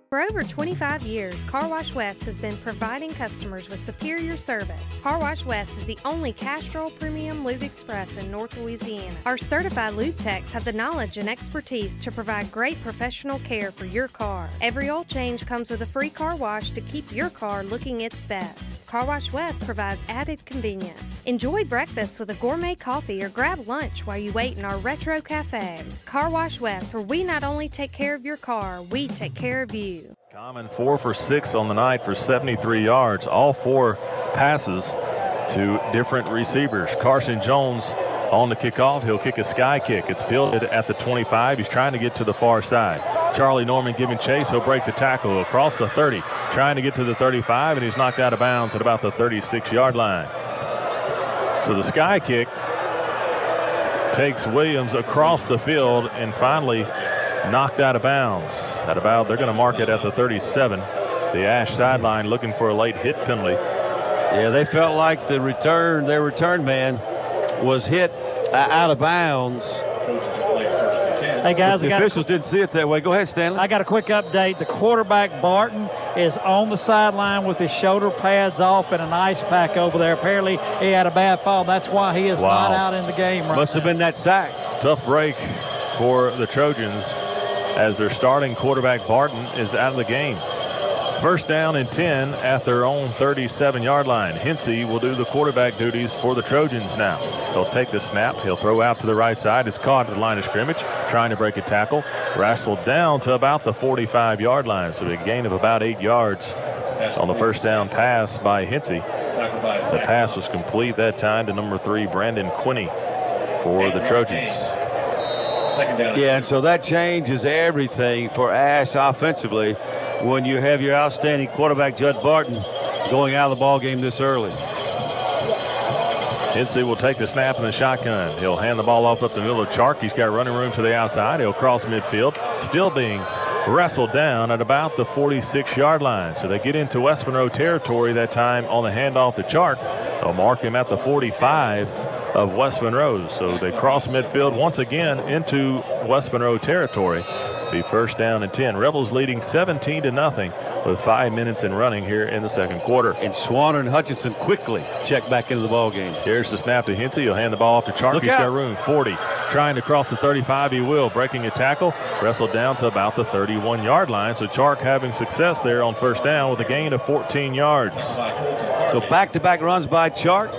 For over 25 years, Car Wash West has been providing customers with superior service. Car Wash West is the only Castrol Premium Lube Express in North Louisiana. Our certified lube techs have the knowledge and expertise to provide great professional care for your car. Every oil change comes with a free car wash to keep your car looking its best. Car Wash West provides added convenience. Enjoy breakfast with a gourmet coffee or grab lunch while you wait in our retro cafe. Car Wash West, where we not only take care of your car, we take care of you. Common 4 for 6 on the night for 73 yards. All 4 passes to different receivers. Carson Jones on the kickoff. He'll kick a sky kick. It's fielded at the 25. He's trying to get to the far side. Charlie Norman giving chase. He'll break the tackle across the 30. Trying to get to the 35, and he's knocked out of bounds at about the 36-yard line. So the sky kick takes Williams across the field and finally knocked out of bounds at about, they're going to mark it at the 37. The Ash sideline looking for a late hit penalty. Yeah, they felt like their return man was hit out of bounds. Hey guys, the officials didn't see it that way. Go ahead, Stanley. I got a quick update. The quarterback Barton is on the sideline with his shoulder pads off and an ice pack over there. Apparently he had a bad fall. That's why he is not out in the game right Must have been that sack. Tough break for the Trojans as their starting quarterback Barton is out of the game. First down and 10 at their own 37-yard line. Hensey will do the quarterback duties for the Trojans now. He'll take the snap. He'll throw out to the right side. It's caught at the line of scrimmage, trying to break a tackle. Wrestled down to about the 45-yard line. So a gain of about 8 yards on the first down pass by Hensey. The pass was complete that time to number 3, Brandon Quinney for the Trojans. Yeah, and so that changes everything for Ash offensively when you have your outstanding quarterback, Judd Barton, going out of the ball game this early. Hensey will take the snap in the shotgun. He'll hand the ball off up the middle of Chark. He's got running room to the outside. He'll cross midfield, still being wrestled down at about the 46-yard line. So they get into West Monroe territory that time on the handoff to Chark. They'll mark him at the 45 of West Monroe. So they cross midfield once again into West Monroe territory. Be first down and 10. Rebels leading 17-0 with 5 minutes in running here in the second quarter. And Swanner and Hutchinson quickly check back into the ball game. Here's the snap to Hensey. He'll hand the ball off to Chark. He's got room. 40. Trying to cross the 35. He will. Breaking a tackle. Wrestled down to about the 31-yard line. So Chark having success there on first down with a gain of 14 yards. So back-to-back runs by Chark.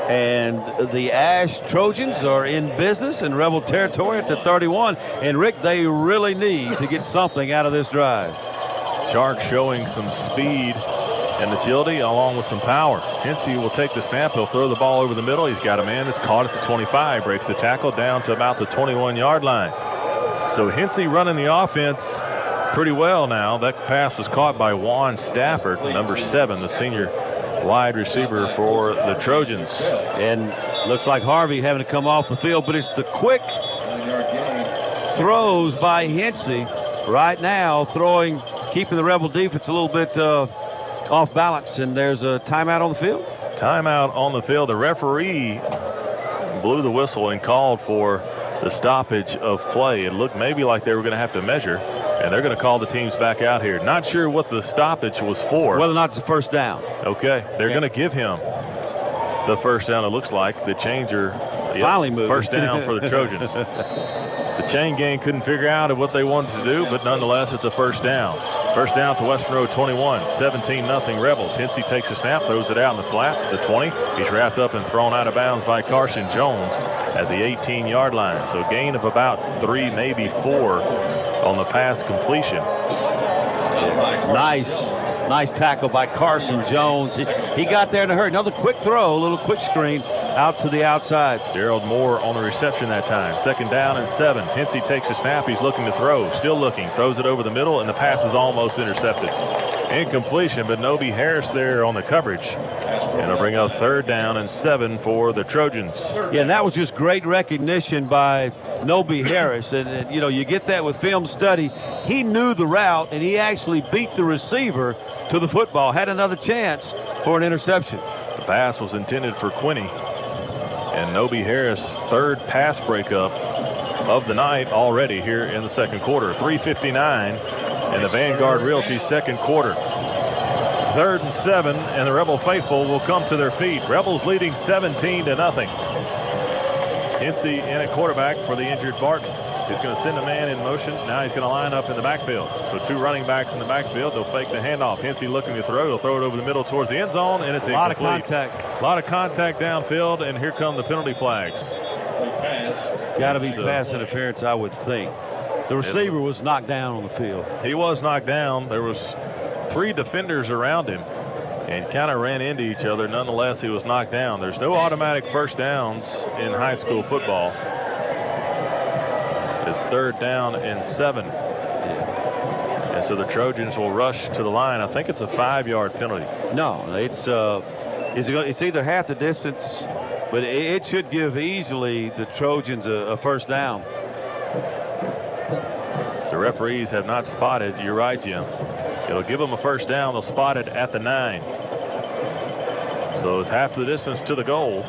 And the Ash Trojans are in business in Rebel territory at the 31. And, Rick, they really need to get something out of this drive. Chark showing some speed and agility along with some power. Hensey will take the snap. He'll throw the ball over the middle. He's got a man that's caught at the 25. Breaks the tackle down to about the 21-yard line. So Hensey running the offense pretty well now. That pass was caught by Juan Stafford, number 7, the senior wide receiver for the Trojans. And looks like Harvey having to come off the field, but it's the quick throws by Hensey right now, keeping the Rebel defense a little bit off balance. And there's a timeout on the field. Timeout on the field. The referee blew the whistle and called for the stoppage of play. It looked maybe like they were going to have to measure, and they're going to call the teams back out here. Not sure what the stoppage was for. Whether or not it's a first down. Okay, they're going to give him the first down. It looks like the changer finally moved. First down for the Trojans. The chain gang couldn't figure out what they wanted to do, but nonetheless, it's a first down. First down to West Monroe 21, 17-0 Rebels. Hensey takes a snap, throws it out in the flat, the 20. He's wrapped up and thrown out of bounds by Carson Jones at the 18-yard line. So a gain of about 3, maybe 4 on the pass completion. Nice tackle by Carson Jones. He got there in a hurry. Another quick throw, a little quick screen out to the outside. Gerald Moore on the reception that time. Second down and 7. Hensey takes a snap. He's looking to throw. Still looking. Throws it over the middle, and the pass is almost intercepted. Incompletion, but Nobi Harris there on the coverage. And it'll bring up third down and 7 for the Trojans. Yeah, and that was just great recognition by Nobi Harris. And, you know, you get that with film study. He knew the route, and he actually beat the receiver to the football. Had another chance for an interception. The pass was intended for Quinney. And Nobi Harris, third pass breakup of the night already here in the second quarter. 3:59 in the Vanguard Realty second quarter. 3rd and 7, and the Rebel faithful will come to their feet. Rebels leading 17-0. Hensey in at quarterback for the injured Barton. He's going to send a man in motion. Now he's going to line up in the backfield. So 2 running backs in the backfield. They'll fake the handoff. Hensey looking to throw. He'll throw it over the middle towards the end zone, and it's a lot of contact. A lot of contact downfield, and here come the penalty flags. Got to be pass interference, I would think. The receiver was knocked down on the field. He was knocked down. There was 3 defenders around him and kind of ran into each other. Nonetheless, he was knocked down. There's no automatic first downs in high school football. It's 3rd down and 7. And so the Trojans will rush to the line. I think it's a 5-yard penalty. No, it's either half the distance, but it should give easily the Trojans a first down. The referees have not spotted. You're right, Jim. It'll give them a first down. They'll spot it at the 9. So it's half the distance to the goal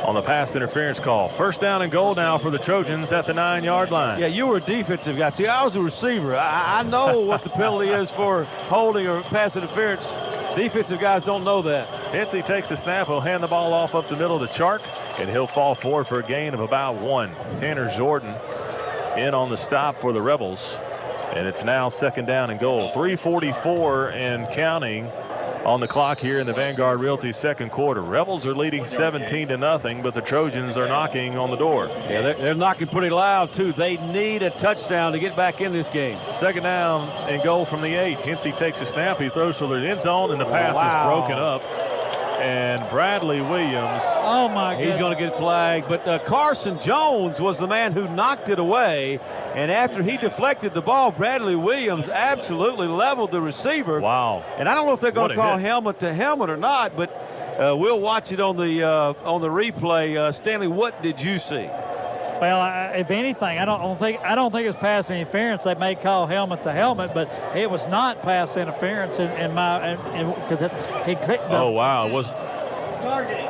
on the pass interference call. First down and goal now for the Trojans at the 9-yard line. Yeah, you were a defensive guy. See, I was a receiver. I know what the penalty is for holding or pass interference. Defensive guys don't know that. Hensey takes a snap. He'll hand the ball off up the middle to Chark, and he'll fall forward for a gain of about 1. Tanner Jordan in on the stop for the Rebels, and it's now 2nd down and goal. 3:44 and counting on the clock here in the Vanguard Realty second quarter. Rebels are leading 17-0, but the Trojans are knocking on the door. Yeah, they're knocking pretty loud, too. They need a touchdown to get back in this game. 2nd down and goal from the 8. Hensey takes a snap. He throws for the end zone, and the pass is broken up. and Bradley Williams. Oh, my God. He's going to get flagged. But Carson Jones was the man who knocked it away. And after he deflected the ball, Bradley Williams absolutely leveled the receiver. Wow. And I don't know if they're going to call hit. helmet to helmet or not, but we'll watch it on the replay. Stanley, what did you see? Well, if anything, I don't think it's pass interference. They may call helmet to helmet, but it was not pass interference in my because he clicked. Oh wow, it was. Targeting.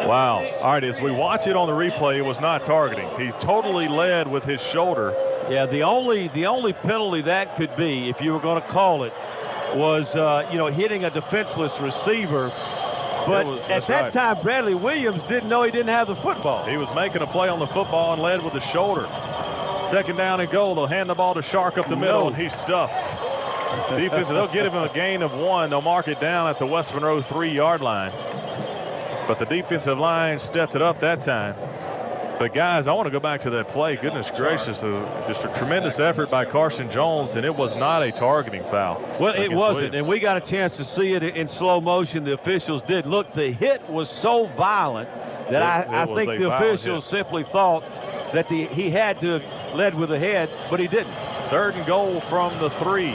Wow. All right, as we watch it on the replay, it was not targeting. He totally led with his shoulder. Yeah, the only penalty that could be, if you were going to call it, was hitting a defenseless receiver. But at that time, Bradley Williams didn't know he didn't have the football. He was making a play on the football and led with the shoulder. Second down and goal. They'll hand the ball to Shark up the middle, and he's stuffed. Defense, they'll get him a gain of 1. They'll mark it down at the West Monroe 3-yard line. But the defensive line stepped it up that time. But, guys, I want to go back to that play. Goodness gracious, just a tremendous effort by Carson Jones, and it was not a targeting foul. Well, it wasn't, Williams. and we got a chance to see it in slow motion. The officials did. Look, the hit was so violent that I think the officials simply thought that he had to have led with the head, but he didn't. 3rd and goal from the 3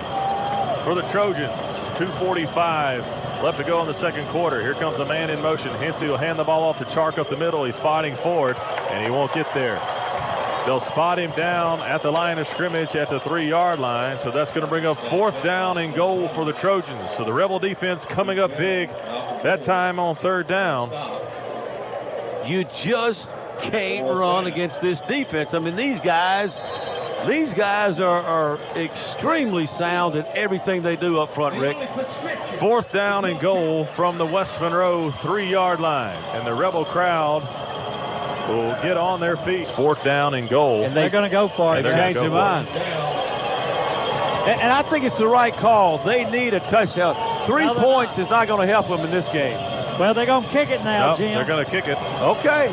for the Trojans. 2:45 left to go in the second quarter. Here comes a man in motion. Hensey will hand the ball off to Chark up the middle. He's fighting for it, and he won't get there. They'll spot him down at the line of scrimmage at the 3-yard line. So that's going to bring up 4th down and goal for the Trojans. So the Rebel defense coming up big that time on 3rd down. You just can't run against this defense. I mean, these guys are extremely sound in everything they do up front, Rick. 4th down and goal from the West Monroe 3-yard line. And the Rebel crowd will get on their feet. 4th down and goal. And they're going to go for it. They changed their mind. And I think it's the right call. They need a touchdown. 3 points is not going to help them in this game. Well, they're going to kick it now, Nope, Jim. they're going to kick it. Okay.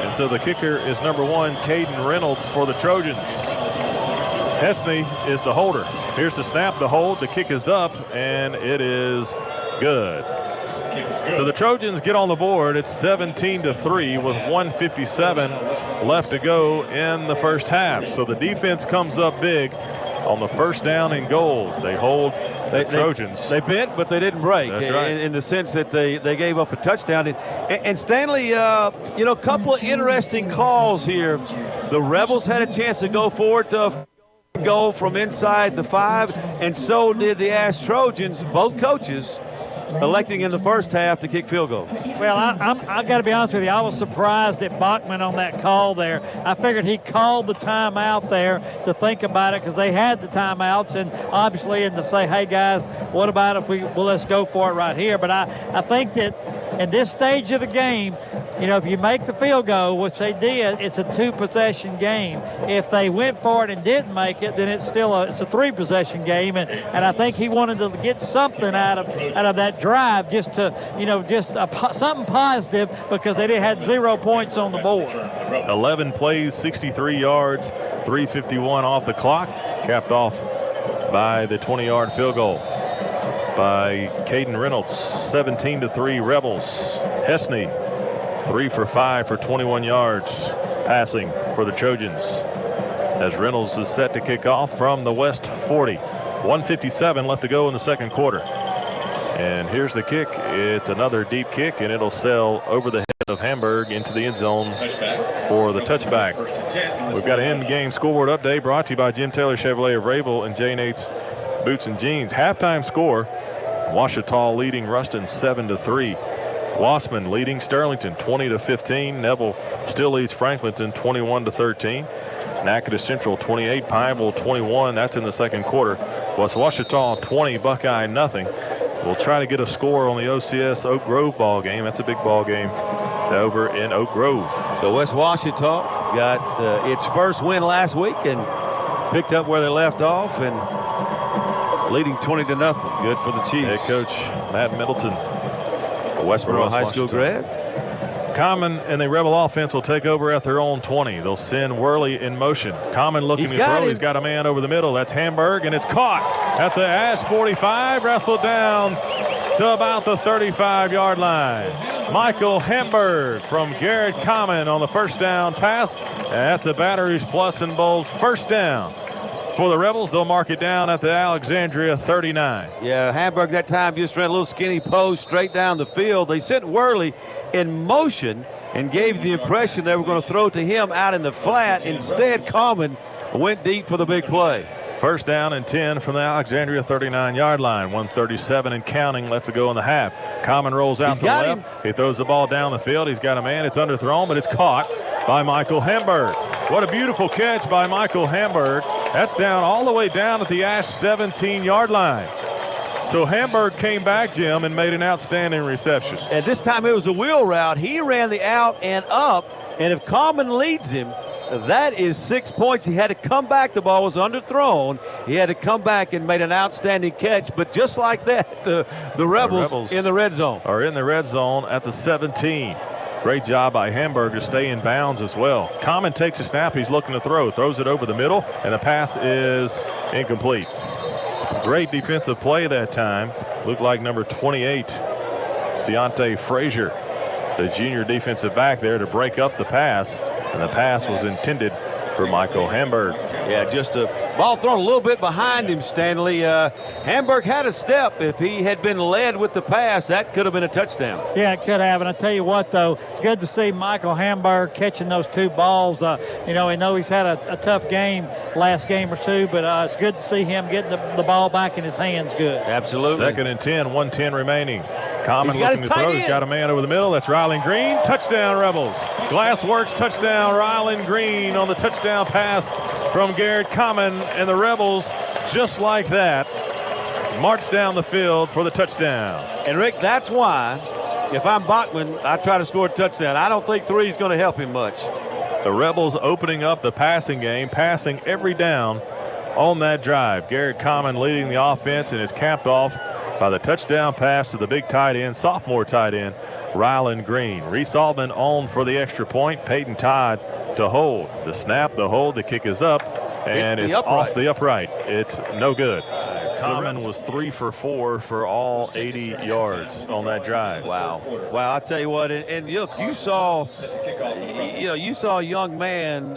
And so the kicker is number 1, Caden Reynolds for the Trojans. Hesney is the holder. Here's the snap, the hold, the kick is up, and it is good. So the Trojans get on the board. It's 17-3 with 1:57 left to go in the first half. So the defense comes up big on the 1st down and goal. They hold the Trojans. They bent, but they didn't break. That's right. In the sense that they gave up a touchdown. And Stanley, a couple of interesting calls here. The Rebels had a chance to go for it. Goal from inside the 5, and so did the Ash Trojans. Both coaches electing in the first half to kick field goals. Well, I got to be honest with you. I was surprised at Bachman on that call there. I figured he called the timeout there to think about it because they had the timeouts, and obviously, and to say, hey guys, what about if let's go for it right here. But I think that in this stage of the game, if you make the field goal, which they did, it's a 2-possession game. If they went for it and didn't make it, then it's a 3-possession game. And I think he wanted to get something out of that drive, just to something positive, because they had 0 points on the board. 11 plays, 63 yards, 3:51 off the clock, capped off by the 20-yard field goal by Caden Reynolds. 17-3 Rebels. Hesney 3 for 5 for 21 yards passing for the Trojans, as Reynolds is set to kick off from the West 40. 1:57 left to go in the second quarter. And here's the kick. It's another deep kick, and it'll sail over the head of Hamburg into the end zone for the touchback. We've got an end-game scoreboard update brought to you by Jim Taylor Chevrolet of Rabel and J. Nate's Boots and Jeans. Halftime score, Ouachita leading Ruston 7-3. Wassman leading Sterlington 20-15. Neville still leads Franklinton 21-13. Natchitoches Central 28, Pineville 21. That's in the second quarter. West Ouachita 20, Buckeye nothing. We'll try to get a score on the OCS Oak Grove ball game. That's a big ball game over in Oak Grove. So West Ouachita got its first win last week and picked up where they left off and leading 20-0. Good for the Chiefs. Head coach Matt Middleton, a West Monroe High School grad. Common and the Rebel offense will take over at their own 20. They'll send Worley in motion. Common looking to throw. He's got a man over the middle. That's Hamburg, and it's caught at the Ash 45. Wrestled down to about the 35-yard line. Michael Hamburg from Garrett Common on the first down pass. And that's the Batteries Plus and Bowls first down. For the Rebels, they'll mark it down at the Alexandria 39. Yeah, Hamburg that time just ran a little skinny post straight down the field. They sent Worley in motion and gave the impression they were going to throw to him out in the flat. Instead, Common went deep for the big play. First down and 10 from the Alexandria 39-yard line. 1:37 and counting left to go in the half. Common rolls out to the left. He throws the ball down the field. He's got a man. It's underthrown, but it's caught by Michael Hamburg. What a beautiful catch by Michael Hamburg. That's down all the way down at the Ash 17-yard line. So Hamburg came back, Jim, and made an outstanding reception. And this time it was a wheel route. He ran the out and up, and if Common leads him, that is 6 points. He had to come back. The ball was underthrown. He had to come back and made an outstanding catch. But just like that, the Rebels in the red zone. Are in the red zone at the 17. Great job by Hamburg to stay in bounds as well. Common takes a snap. He's looking to throw. Throws it over the middle, and the pass is incomplete. Great defensive play that time. Looked like number 28, Ciante Frazier, the junior defensive back there, to break up the pass. And the pass was intended for Michael Hamburg. Yeah, just a ball thrown a little bit behind him, Stanley. Hamburg had a step. If he had been led with the pass, that could have been a touchdown. Yeah, it could have. And I tell you what, though, it's good to see Michael Hamburg catching those two balls. You know, I know he's had a tough game last game or two, but it's good to see him getting the ball back in his hands good. Absolutely. Second and 10, 1:10 remaining. Common looking to throw. He's got a man over the middle. That's Ryland Green. Touchdown, Rebels. Glassworks touchdown, Ryland Green on the touchdown pass from Garrett Common. And the Rebels, just like that, march down the field for the touchdown. And, Rick, that's why, if I'm Bachman, I try to score a touchdown. I don't think three is going to help him much. The Rebels opening up the passing game, passing every down on that drive. Garrett Common leading the offense, and is capped off by the touchdown pass to the big tight end, sophomore tight end, Ryland Green. Reese Altman on for the extra point. Peyton Todd to hold. The snap, the hold, the kick is up, and it's off the upright. It's no good. Common was 3 for 4 for all 80 yards on that drive. Wow. Wow, I tell you what, and look, you saw a young man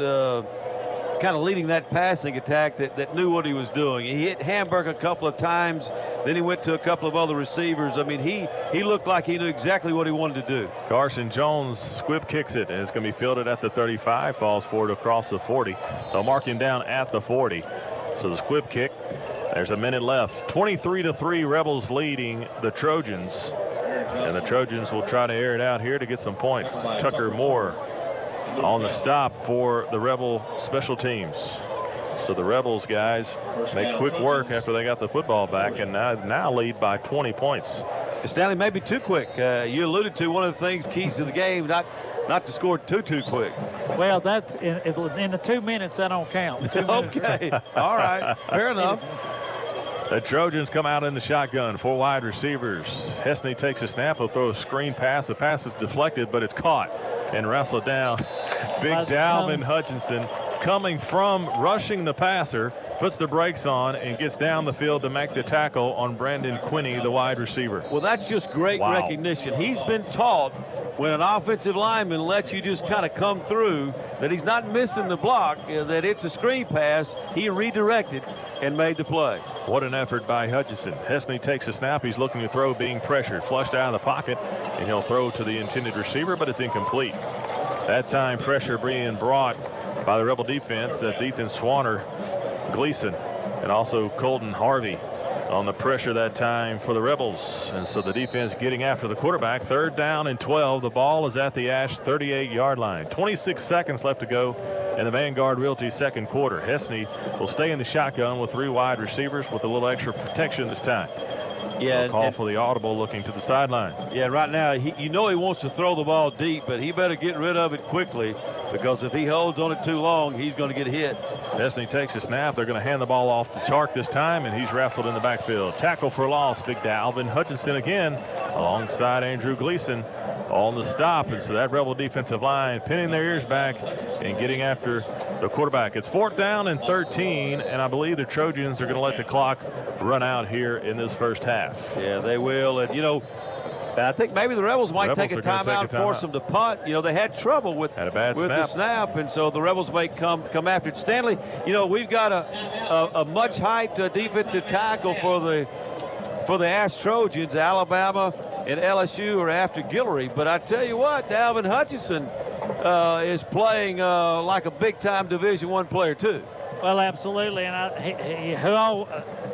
kind of leading that passing attack that knew what he was doing. He hit Hamburg a couple of times, then he went to a couple of other receivers. I mean, he looked like he knew exactly what he wanted to do. Carson Jones squib kicks it, and it's going to be fielded at the 35, falls forward across the 40. They'll mark him down at the 40. So the squib kick, there's a minute left. 23-3, Rebels leading the Trojans. And the Trojans will try to air it out here to get some points. Tucker Moore on the stop for the Rebel special teams. So the Rebels guys make quick work after they got the football back, and now lead by 20 points. Stanley, maybe too quick. You alluded to one of the things, keys to the game, not to score too quick. Well, that's in the 2 minutes, that don't count. Okay, all right, fair enough. The Trojans come out in the shotgun, 4 wide receivers. Hesney takes a snap, he'll throw a screen pass. The pass is deflected, but it's caught and wrestled down. Big Dalvin Hutchinson coming from rushing the passer, puts the brakes on and gets down the field to make the tackle on Brandon Quinney, the wide receiver. Well, that's just great recognition. He's been taught when an offensive lineman lets you just kind of come through that he's not missing the block, that it's a screen pass. He redirected and made the play. What an effort by Hutchinson. Hesney takes a snap. He's looking to throw, being pressured. Flushed out of the pocket, and he'll throw to the intended receiver, but it's incomplete. That time pressure being brought by the Rebel defense. That's Ethan Swanner, Gleason, and also Colton Harvey on the pressure that time for the Rebels. And so the defense getting after the quarterback. 3rd down and 12. The ball is at the Ash 38-yard line. 26 seconds left to go in the Vanguard Realty second quarter. Hesney will stay in the shotgun with 3 wide receivers with a little extra protection this time. Yeah, call for the audible, looking to the sideline. Yeah, right now, he wants to throw the ball deep, but he better get rid of it quickly, because if he holds on it too long, he's going to get hit. Destiny takes a snap. They're going to hand the ball off to Chark this time, and he's wrestled in the backfield. Tackle for loss. Big Dalvin Hutchinson again alongside Andrew Gleason on the stop. And so that Rebel defensive line pinning their ears back and getting after the quarterback. It's 4th down and 13, and I believe the Trojans are going to let the clock run out here in this first half. Yeah, they will. And, you know, I think maybe the Rebels might take a timeout and force them to punt. You know, they had trouble with the snap, and so the Rebels may come after it. Stanley, you know, we've got a much hyped defensive tackle for the Ash Trojans. Alabama and LSU are after Guillory, but I tell you what, Dalvin Hutchinson is playing like a big-time Division I player too. Well, absolutely, and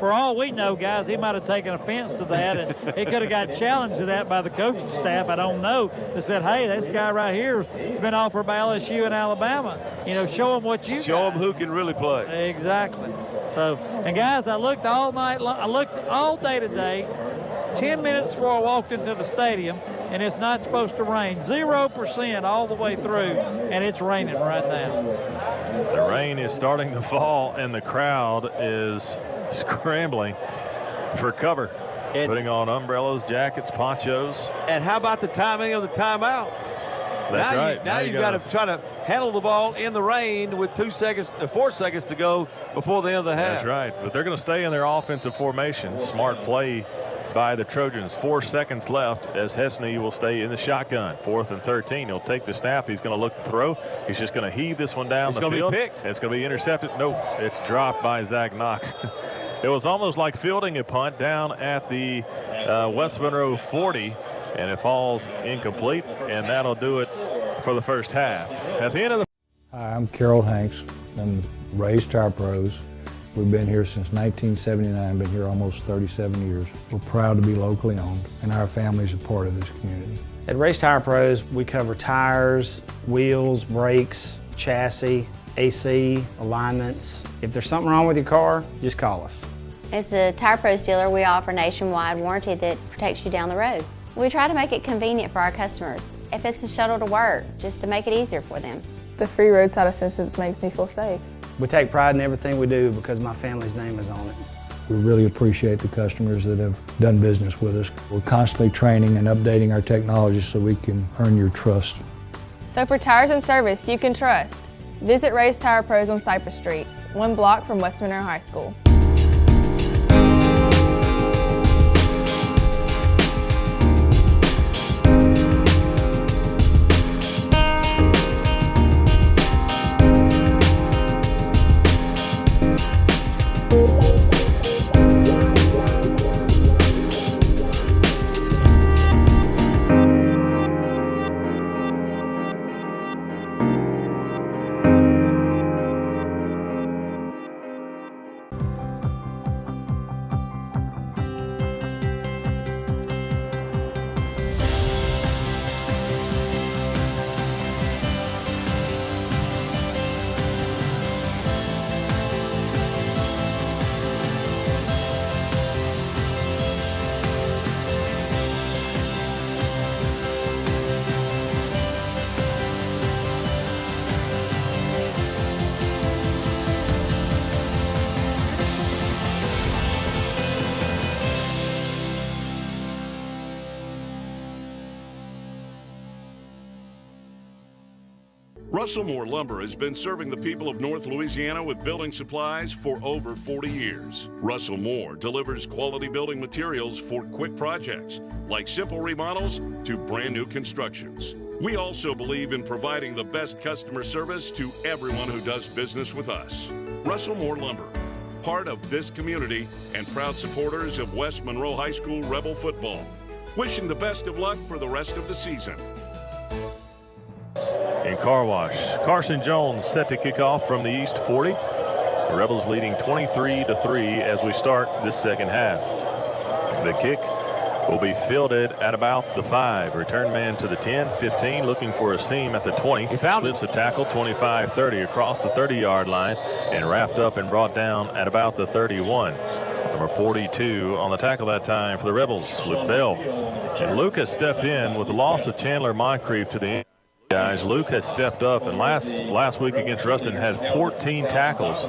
for all we know, guys, he might have taken offense to that, and he could have got challenged to that by the coaching staff. I don't know. They said, hey, this guy right here has been offered by LSU and Alabama. You know, show him what you got. Show him who can really play. Exactly. So, and guys, I looked all night long. I looked all day today. 10 minutes before I walked into the stadium, and it's not supposed to rain. 0% all the way through, and it's raining right now. The rain is starting to fall, and the crowd is scrambling for cover, putting on umbrellas, jackets, ponchos. And how about the timing of the timeout? That's right. Now you've got to try to handle the ball in the rain with 4 seconds to go before the end of the half. That's right. But they're going to stay in their offensive formation. Smart play by the Trojans. 4 seconds left as Hesney will stay in the shotgun. 4th and 13. He'll take the snap. He's going to look to throw. He's just going to heave this one down the field. It's going to be picked. It's going to be intercepted. Nope. It's dropped by Zach Knox. It was almost like fielding a punt down at the West Monroe 40, and it falls incomplete, and that'll do it for the first half. At the end of the Hi, I'm Carol Hanks. I'm Ray's Tire Pros. We've been here since 1979, been here almost 37 years. We're proud to be locally owned, and our family's a part of this community. At Ray's Tire Pros, we cover tires, wheels, brakes, chassis, AC, alignments. If there's something wrong with your car, just call us. As a Tire Pros dealer, we offer nationwide warranty that protects you down the road. We try to make it convenient for our customers. If it's a shuttle to work, just to make it easier for them. The free roadside assistance makes me feel safe. We take pride in everything we do because my family's name is on it. We really appreciate the customers that have done business with us. We're constantly training and updating our technology so we can earn your trust. So for tires and service you can trust, visit Ray's Tire Pros on Cypress Street, 1 block from West Monroe High School. Russell Moore Lumber has been serving the people of North Louisiana with building supplies for over 40 years. Russell Moore delivers quality building materials for quick projects, like simple remodels to brand new constructions. We also believe in providing the best customer service to everyone who does business with us. Russell Moore Lumber, part of this community and proud supporters of West Monroe High School Rebel football. Wishing the best of luck for the rest of the season. in Car Wash. Carson Jones set to kick off from the East 40. The Rebels leading 23-3 as we start this second half. The kick will be fielded at about the 5. Return man to the 10, 15, looking for a seam at the 20. He slips a tackle 25-30 across the 30-yard line and wrapped up and brought down at about the 31. Number 42 on the tackle that time for the Rebels, Luke Bell. And Lucas stepped in with the loss of Chandler Moncrief to the end. guys. Luke has stepped up, and last week against Ruston had 14 tackles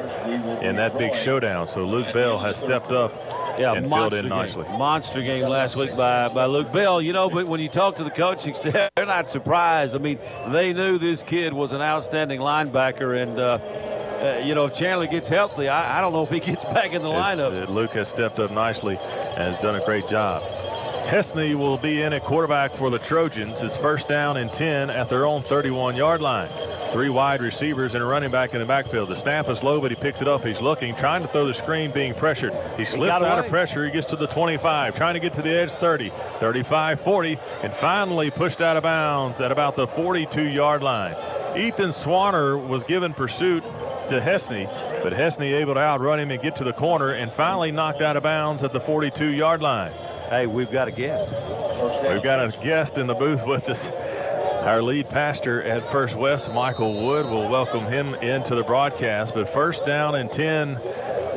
in that big showdown. So Luke Bell has stepped up and filled in nicely. Monster game last week by Luke Bell. You know, but when you talk to the coaching staff, they're not surprised. I mean, they knew this kid was an outstanding linebacker, and you know, if Chandler gets healthy, I don't know if he gets back in the lineup. Luke has stepped up nicely and has done a great job. Hesney will be in at quarterback for the Trojans. His first down and 10 at their own 31-yard line. 3 wide receivers and a running back in the backfield. The snap is low, but he picks it up. He's looking, trying to throw the screen, being pressured. He slips out of pressure. He gets to the 25, trying to get to the edge, 30, 35, 40, and finally pushed out of bounds at about the 42-yard line. Ethan Swanner was given pursuit to Hesney, but Hesney able to outrun him and get to the corner and finally knocked out of bounds at the 42-yard line. Hey, we've got a guest. We've got a guest in the booth with us. Our lead pastor at First West, Michael Wood, will welcome him into the broadcast. But first down and 10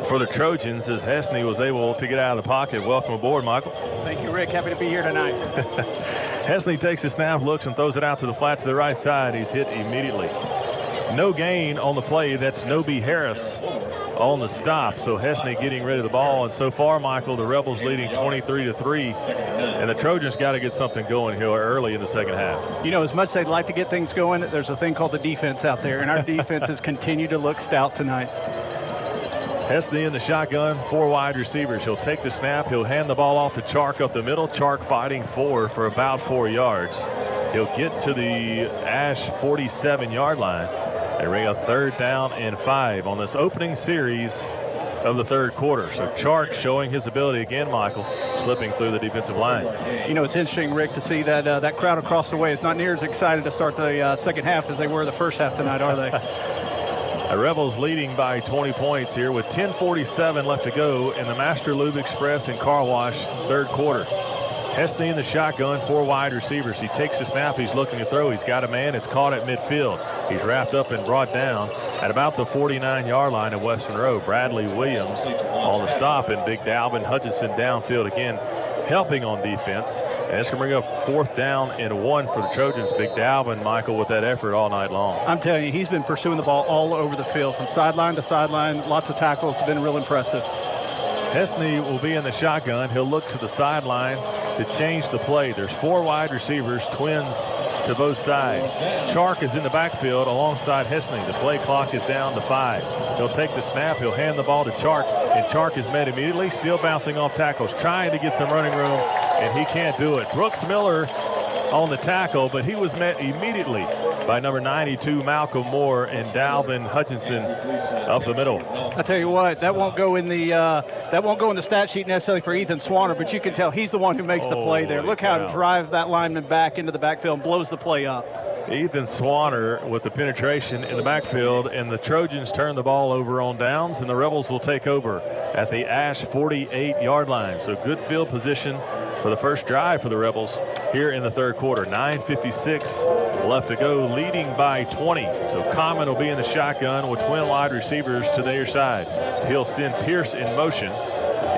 for the Trojans as Hesney was able to get out of the pocket. Welcome aboard, Michael. Thank you, Rick. Happy to be here tonight. Hesney takes the snap, looks, and throws it out to the flat to the right side. He's hit immediately. No gain on the play. That's Noby Harris on the stop. So Hesney getting rid of the ball. And so far, Michael, the Rebels leading 23-3. And the Trojans got to get something going here early in the second half. You know, as much as they'd like to get things going, there's a thing called the defense out there. And our defense has continued to look stout tonight. Hesney in the shotgun, 4 wide receivers. He'll take the snap. He'll hand the ball off to Chark up the middle. Chark fighting for about 4 yards. He'll get to the Ash 47-yard line. They bring a third down and 5 on this opening series of the third quarter. So Chark showing his ability again, Michael, slipping through the defensive line. You know, it's interesting, Rick, to see that that crowd across the way is not near as excited to start the second half as they were the first half tonight, are they? The Rebels leading by 20 points here with 10:47 left to go in the Master Lube Express and Car Wash third quarter. Hesney in the shotgun, 4 wide receivers. He takes the snap. He's looking to throw. He's got a man. It's caught at midfield. He's wrapped up and brought down at about the 49-yard line of West Monroe. Bradley Williams on the stop, and Big Dalvin Hutchinson downfield again, helping on defense. And it's going to bring up 4th down and 1 for the Trojans. Big Dalvin, Michael, with that effort all night long. I'm telling you, he's been pursuing the ball all over the field, from sideline to sideline. Lots of tackles. It's been real impressive. Hesney will be in the shotgun. He'll look to the sideline to change the play. There's 4 wide receivers, twins to both sides. Chark is in the backfield alongside Hesney. The play clock is down to 5. He'll take the snap. He'll hand the ball to Chark, and Chark is met immediately, still bouncing off tackles, trying to get some running room, and he can't do it. Brooks Miller on the tackle, but he was met immediately by number 92 Malcolm Moore and Dalvin Hutchinson up the middle. I tell you what, that won't go in the stat sheet necessarily for Ethan Swanner, but you can tell he's the one who makes the play there. Look how he drives that lineman back into the backfield and blows the play up. Ethan Swanner with the penetration in the backfield, and the Trojans turn the ball over on downs, and the Rebels will take over at the Ash 48-yard line. So good field position for the first drive for the Rebels here in the third quarter. 9:56 left to go, leading by 20. So Common will be in the shotgun with twin wide receivers to their side. He'll send Pierce in motion.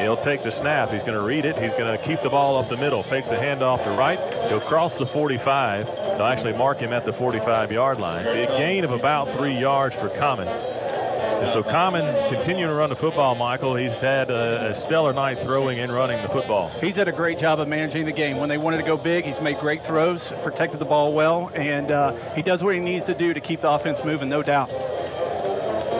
He'll take the snap. He's going to read it. He's going to keep the ball up the middle. Fakes a handoff to right. He'll cross the 45. They'll actually mark him at the 45-yard line. Be a gain of about 3 yards for Common. And so Common continuing to run the football, Michael. He's had a stellar night throwing and running the football. He's done a great job of managing the game. When they wanted to go big, he's made great throws, protected the ball well, and he does what he needs to do to keep the offense moving, no doubt.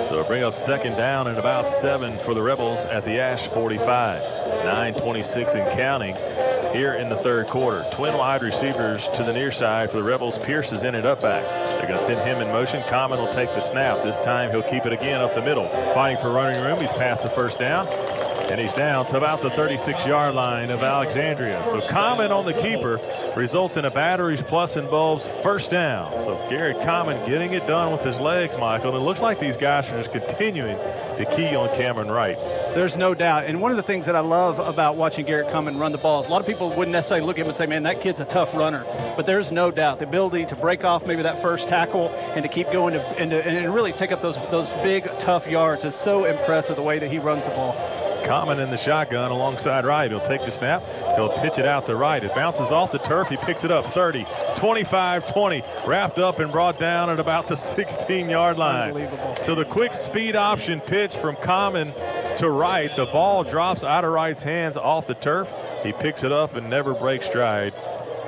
So bring up 2nd down and about 7 for the Rebels at the Ash 45. 9:26 and counting here in the third quarter. Twin wide receivers to the near side for the Rebels. Pierce is in it up back. They're going to send him in motion. Common will take the snap. This time he'll keep it again up the middle. Fighting for running room. He's past the first down. And he's down to about the 36-yard line of Alexandria. So Common on the keeper results in a Batteries Plus and Bulbs first down. So Garrett Common getting it done with his legs, Michael. And it looks like these guys are just continuing to key on Cameron Wright. There's no doubt. And one of the things that I love about watching Garrett Common run the ball is a lot of people wouldn't necessarily look at him and say, man, that kid's a tough runner. But there's no doubt the ability to break off maybe that first tackle and to keep going and really take up those big, tough yards is so impressive the way that he runs the ball. Common in the shotgun alongside Wright. He'll take the snap. He'll pitch it out to right. It bounces off the turf. He picks it up 30, 25, 20. Wrapped up and brought down at about the 16-yard line. Unbelievable. So the quick speed option pitch from Common to right. The ball drops out of Wright's hands off the turf. He picks it up and never breaks stride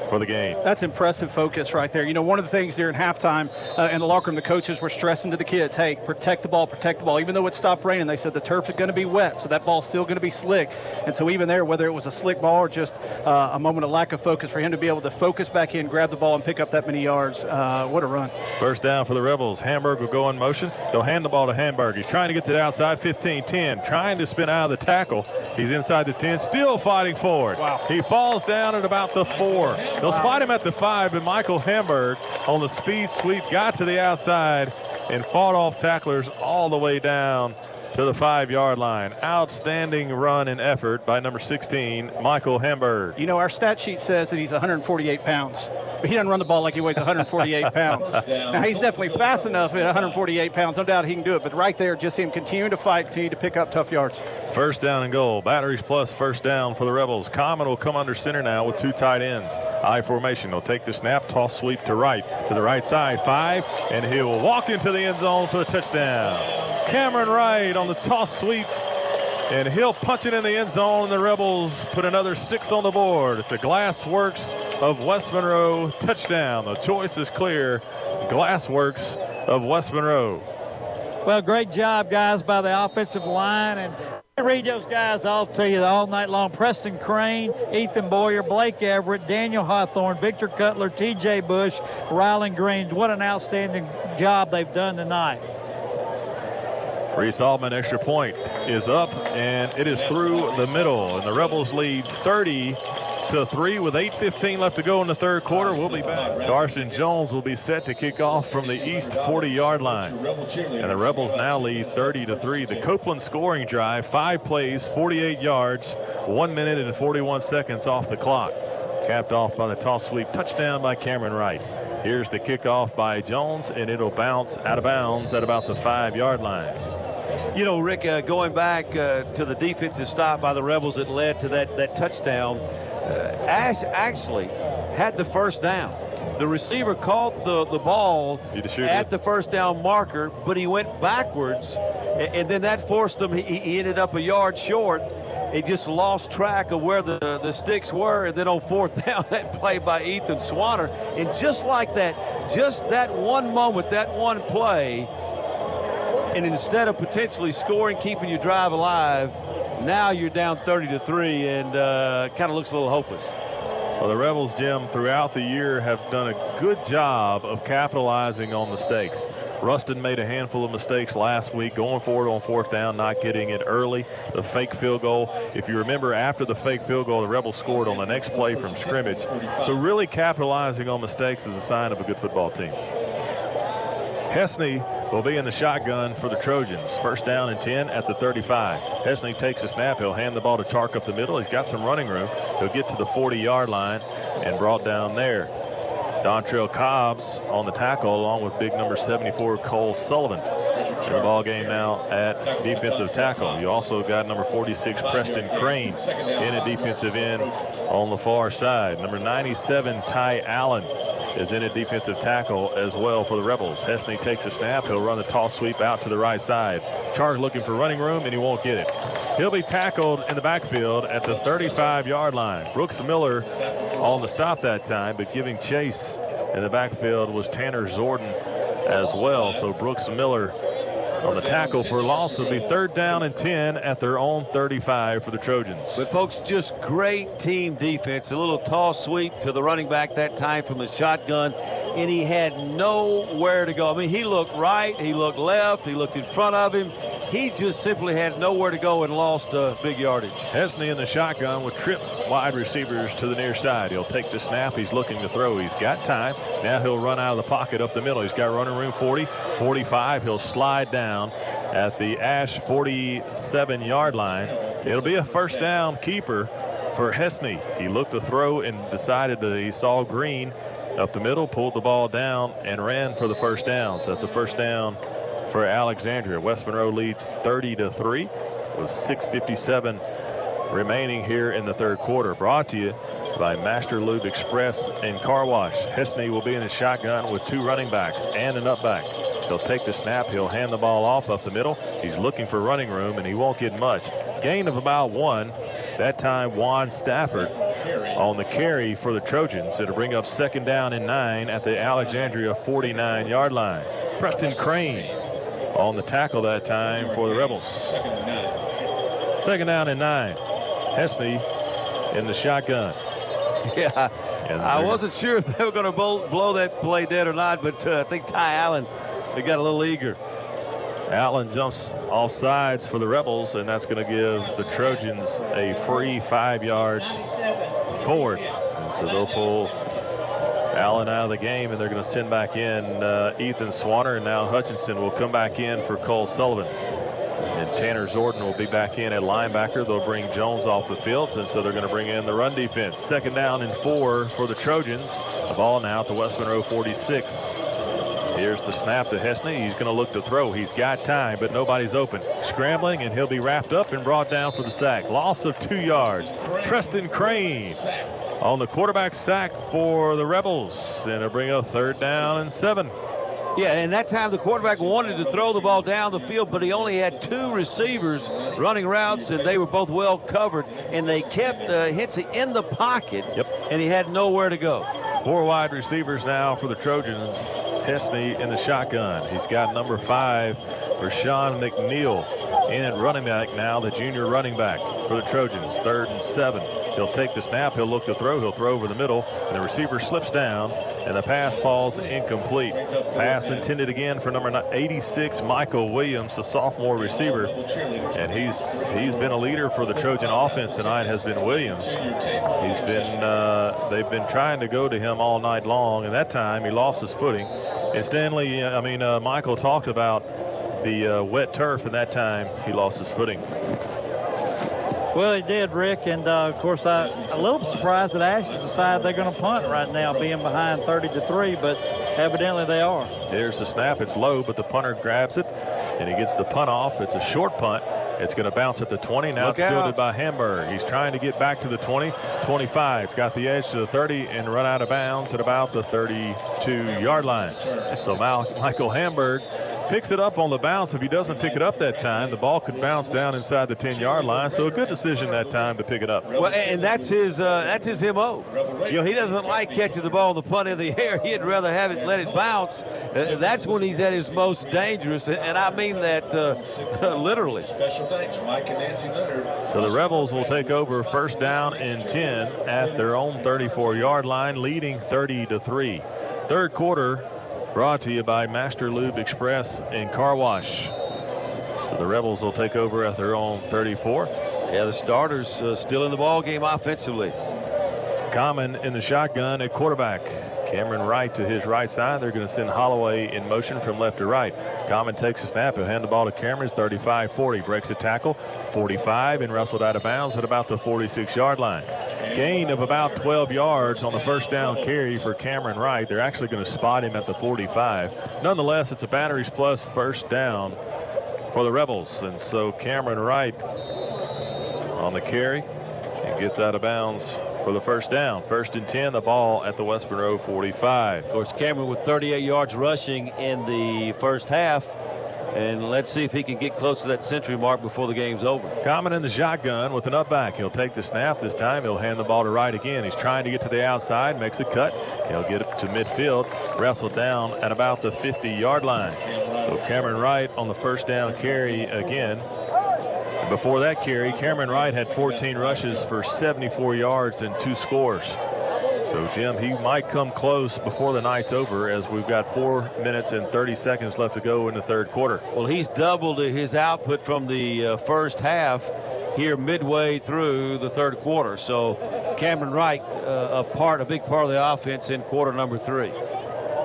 for the game. That's impressive focus right there. You know, one of the things during halftime in the locker room, the coaches were stressing to the kids, hey, protect the ball, protect the ball. Even though it stopped raining, they said the turf is going to be wet, so that ball's still going to be slick. And so even there, whether it was a slick ball or just a moment of lack of focus, for him to be able to focus back in, grab the ball, and pick up that many yards, what a run. First down for the Rebels. Hamburg will go in motion. They'll hand the ball to Hamburg. He's trying to get to the outside, 15, 10, trying to spin out of the tackle. He's inside the 10, still fighting forward. Wow. He falls down at about the 4. They'll spot him at the 5, and Michael Hamburg on the speed sweep got to the outside and fought off tacklers all the way down to the 5-yard line. Outstanding run and effort by number 16, Michael Hamburg. You know, our stat sheet says that he's 148 pounds, but he doesn't run the ball like he weighs 148 pounds. Now, he's definitely fast enough at 148 pounds. No doubt he can do it, but right there, just him continuing to fight, continue to pick up tough yards. First down and goal. Batteries plus first down for the Rebels. Common will come under center now with 2 tight ends. I formation. He'll take the snap, toss sweep to the right side, 5, and he'll walk into the end zone for the touchdown. Cameron Wright on the toss sweep, and he'll punch it in the end zone, and the Rebels put another 6 on the board. It's a Glassworks of West Monroe touchdown. The choice is clear. Glassworks of West Monroe. Well, great job, guys, by the offensive line. And I read those guys off to you all night long. Preston Crane, Ethan Boyer, Blake Everett, Daniel Hawthorne, Victor Cutler, T.J. Bush, Rylan Green. What an outstanding job they've done tonight. Reese Altman extra point is up, and it is through the middle. And the Rebels lead 30-3 with 8:15 left to go in the third quarter. We'll be back. Carson Jones will be set to kick off from the east 40-yard line. And the Rebels now lead 30-3. The Copeland scoring drive, 5 plays, 48 yards, 1 minute and 41 seconds off the clock. Capped off by the toss sweep touchdown by Cameron Wright. Here's the kickoff by Jones, and it'll bounce out of bounds at about the 5-yard line. You know, Rick, going back to the defensive stop by the Rebels that led to that touchdown, Ash actually had the first down. The receiver caught the ball at the first down marker, but he went backwards, and then that forced him. He ended up a yard short. He just lost track of where the sticks were, and then on 4th down, that play by Ethan Swanner. And just like that, just that one moment, that one play, and instead of potentially scoring, keeping your drive alive, now you're down 30-3, and kind of looks a little hopeless. Well, the Rebels, Jim, throughout the year have done a good job of capitalizing on mistakes. Ruston made a handful of mistakes last week, going forward on 4th down, not getting it early. The fake field goal. If you remember, after the fake field goal, the Rebels scored on the next play from scrimmage. So really capitalizing on mistakes is a sign of a good football team. Hesney will be in the shotgun for the Trojans. First down and 10 at the 35. Hesney takes a snap. He'll hand the ball to Chark up the middle. He's got some running room. He'll get to the 40-yard line and brought down there. Dontrell Cobbs on the tackle, along with big number 74 Cole Sullivan. In the ball game now at defensive tackle. You also got number 46 Preston Crane in a defensive end on the far side. Number 97 Ty Allen is in a defensive tackle as well for the Rebels. Hesney takes a snap. He'll run the toss sweep out to the right side. Chark looking for running room, and he won't get it. He'll be tackled in the backfield at the 35-yard line. Brooks Miller on the stop that time, but giving chase in the backfield was Tanner Zorden as well. So Brooks Miller on the tackle for loss. Will be 3rd down and 10 at their own 35 for the Trojans. But folks, just great team defense. A little toss sweep to the running back that time from the shotgun, and he had nowhere to go. I mean, he looked right, he looked left, he looked in front of him. He just simply had nowhere to go and lost big yardage. Hesney in the shotgun with trip wide receivers to the near side. He'll take the snap. He's looking to throw. He's got time. Now he'll run out of the pocket up the middle. He's got running room 40, 45. He'll slide down at the Ash 47-yard line. It'll be a first down keeper for Hesney. He looked to throw and decided that he saw green up the middle, pulled the ball down, and ran for the first down. So that's a first down for Alexandria. West Monroe leads 30-3 with 6:57 remaining here in the third quarter. Brought to you by Master Lube Express and Car Wash. Hesney will be in the shotgun with 2 running backs and an up back. He'll take the snap. He'll hand the ball off up the middle. He's looking for running room, and he won't get much. Gain of about 1. That time, Juan Stafford on the carry for the Trojans. It'll bring up 2nd down and 9 at the Alexandria 49-yard line. Preston Crane on the tackle that time for the Rebels. 2nd down and 9. Hesney in the shotgun. Yeah, I wasn't sure if they were going to blow that play dead or not, but I think Ty Allen got a little eager. Allen jumps off sides for the Rebels, and that's going to give the Trojans a free 5 yards forward. And so they'll pull Allen out of the game, and they're going to send back in Ethan Swanner, and now Hutchinson will come back in for Cole Sullivan. And Tanner Zordon will be back in at linebacker. They'll bring Jones off the field, and so they're going to bring in the run defense. 2nd down and 4 for the Trojans. The ball now at the West Monroe 46. Here's the snap to Hesney. He's going to look to throw. He's got time, but nobody's open. Scrambling, and he'll be wrapped up and brought down for the sack. Loss of 2 yards. Preston Crane on the quarterback sack for the Rebels. And it'll bring up 3rd down and 7. Yeah, and that time the quarterback wanted to throw the ball down the field, but he only had 2 receivers running routes, and they were both well covered, and they kept Hensey in the pocket, and he had nowhere to go. 4 wide receivers now for the Trojans. Hesney in the shotgun. He's got number 5, Rashawn McNeil, in at running back now, the junior running back for the Trojans. 3rd and 7. He'll take the snap. He'll look to throw. He'll throw over the middle, and the receiver slips down, and the pass falls incomplete. Pass intended again for number 86, Michael Williams, the sophomore receiver, and he's been a leader for the Trojan offense tonight. Has been Williams. He's been they've been trying to go to him all night long, and that time he lost his footing. And Michael talked about the wet turf, and that time he lost his footing. Well, he did, Rick, and of course I'm a little surprised that Ashland decided they're going to punt right now, being behind 30-3, but evidently they are. Here's the snap. It's low, but the punter grabs it, and he gets the punt off. It's a short punt. It's going to bounce at the 20. Now it's fielded by Hamburg. He's trying to get back to the 20, 25. It's got the edge to the 30 and run out of bounds at about the 32-yard line. So Michael Hamburg picks it up on the bounce. If he doesn't pick it up that time, the ball could bounce down inside the 10-yard line. So a good decision that time to pick it up. Well, and that's his MO. He doesn't like catching the ball in the punt in the air. He'd rather have it, let it bounce. That's when he's at his most dangerous, and I mean that literally. So the Rebels will take over 1st down and 10 at their own 34-yard line, leading 30-3. Third quarter. Brought to you by Master Lube Express and Car Wash. So the Rebels will take over at their own 34. Yeah, the starters still in the ball game offensively. Common in the shotgun at quarterback. Cameron Wright to his right side. They're going to send Holloway in motion from left to right. Common takes a snap. He'll hand the ball to Cameron. 35-40. Breaks a tackle. 45 and wrestled out of bounds at about the 46-yard line. Gain of about 12 yards on the 1st down carry for Cameron Wright. They're actually going to spot him at the 45. Nonetheless, it's a batteries plus 1st down for the Rebels. And so Cameron Wright on the carry and gets out of bounds for the 1st down. 1st and 10, the ball at the West Monroe 45. Of course, Cameron with 38 yards rushing in the first half. And let's see if he can get close to that century mark before the game's over. Common in the shotgun with an up back. He'll take the snap. This time he'll hand the ball to Wright again. He's trying to get to the outside, makes a cut. He'll get it to midfield, wrestled down at about the 50-yard line. So Cameron Wright on the 1st down carry again. Before that carry, Cameron Wright had 14 rushes for 74 yards and 2 scores. So, Jim, he might come close before the night's over, as we've got 4 minutes and 30 seconds left to go in the third quarter. Well, he's doubled his output from the first half here midway through the third quarter. So Cameron Wright, a big part of the offense in quarter number 3.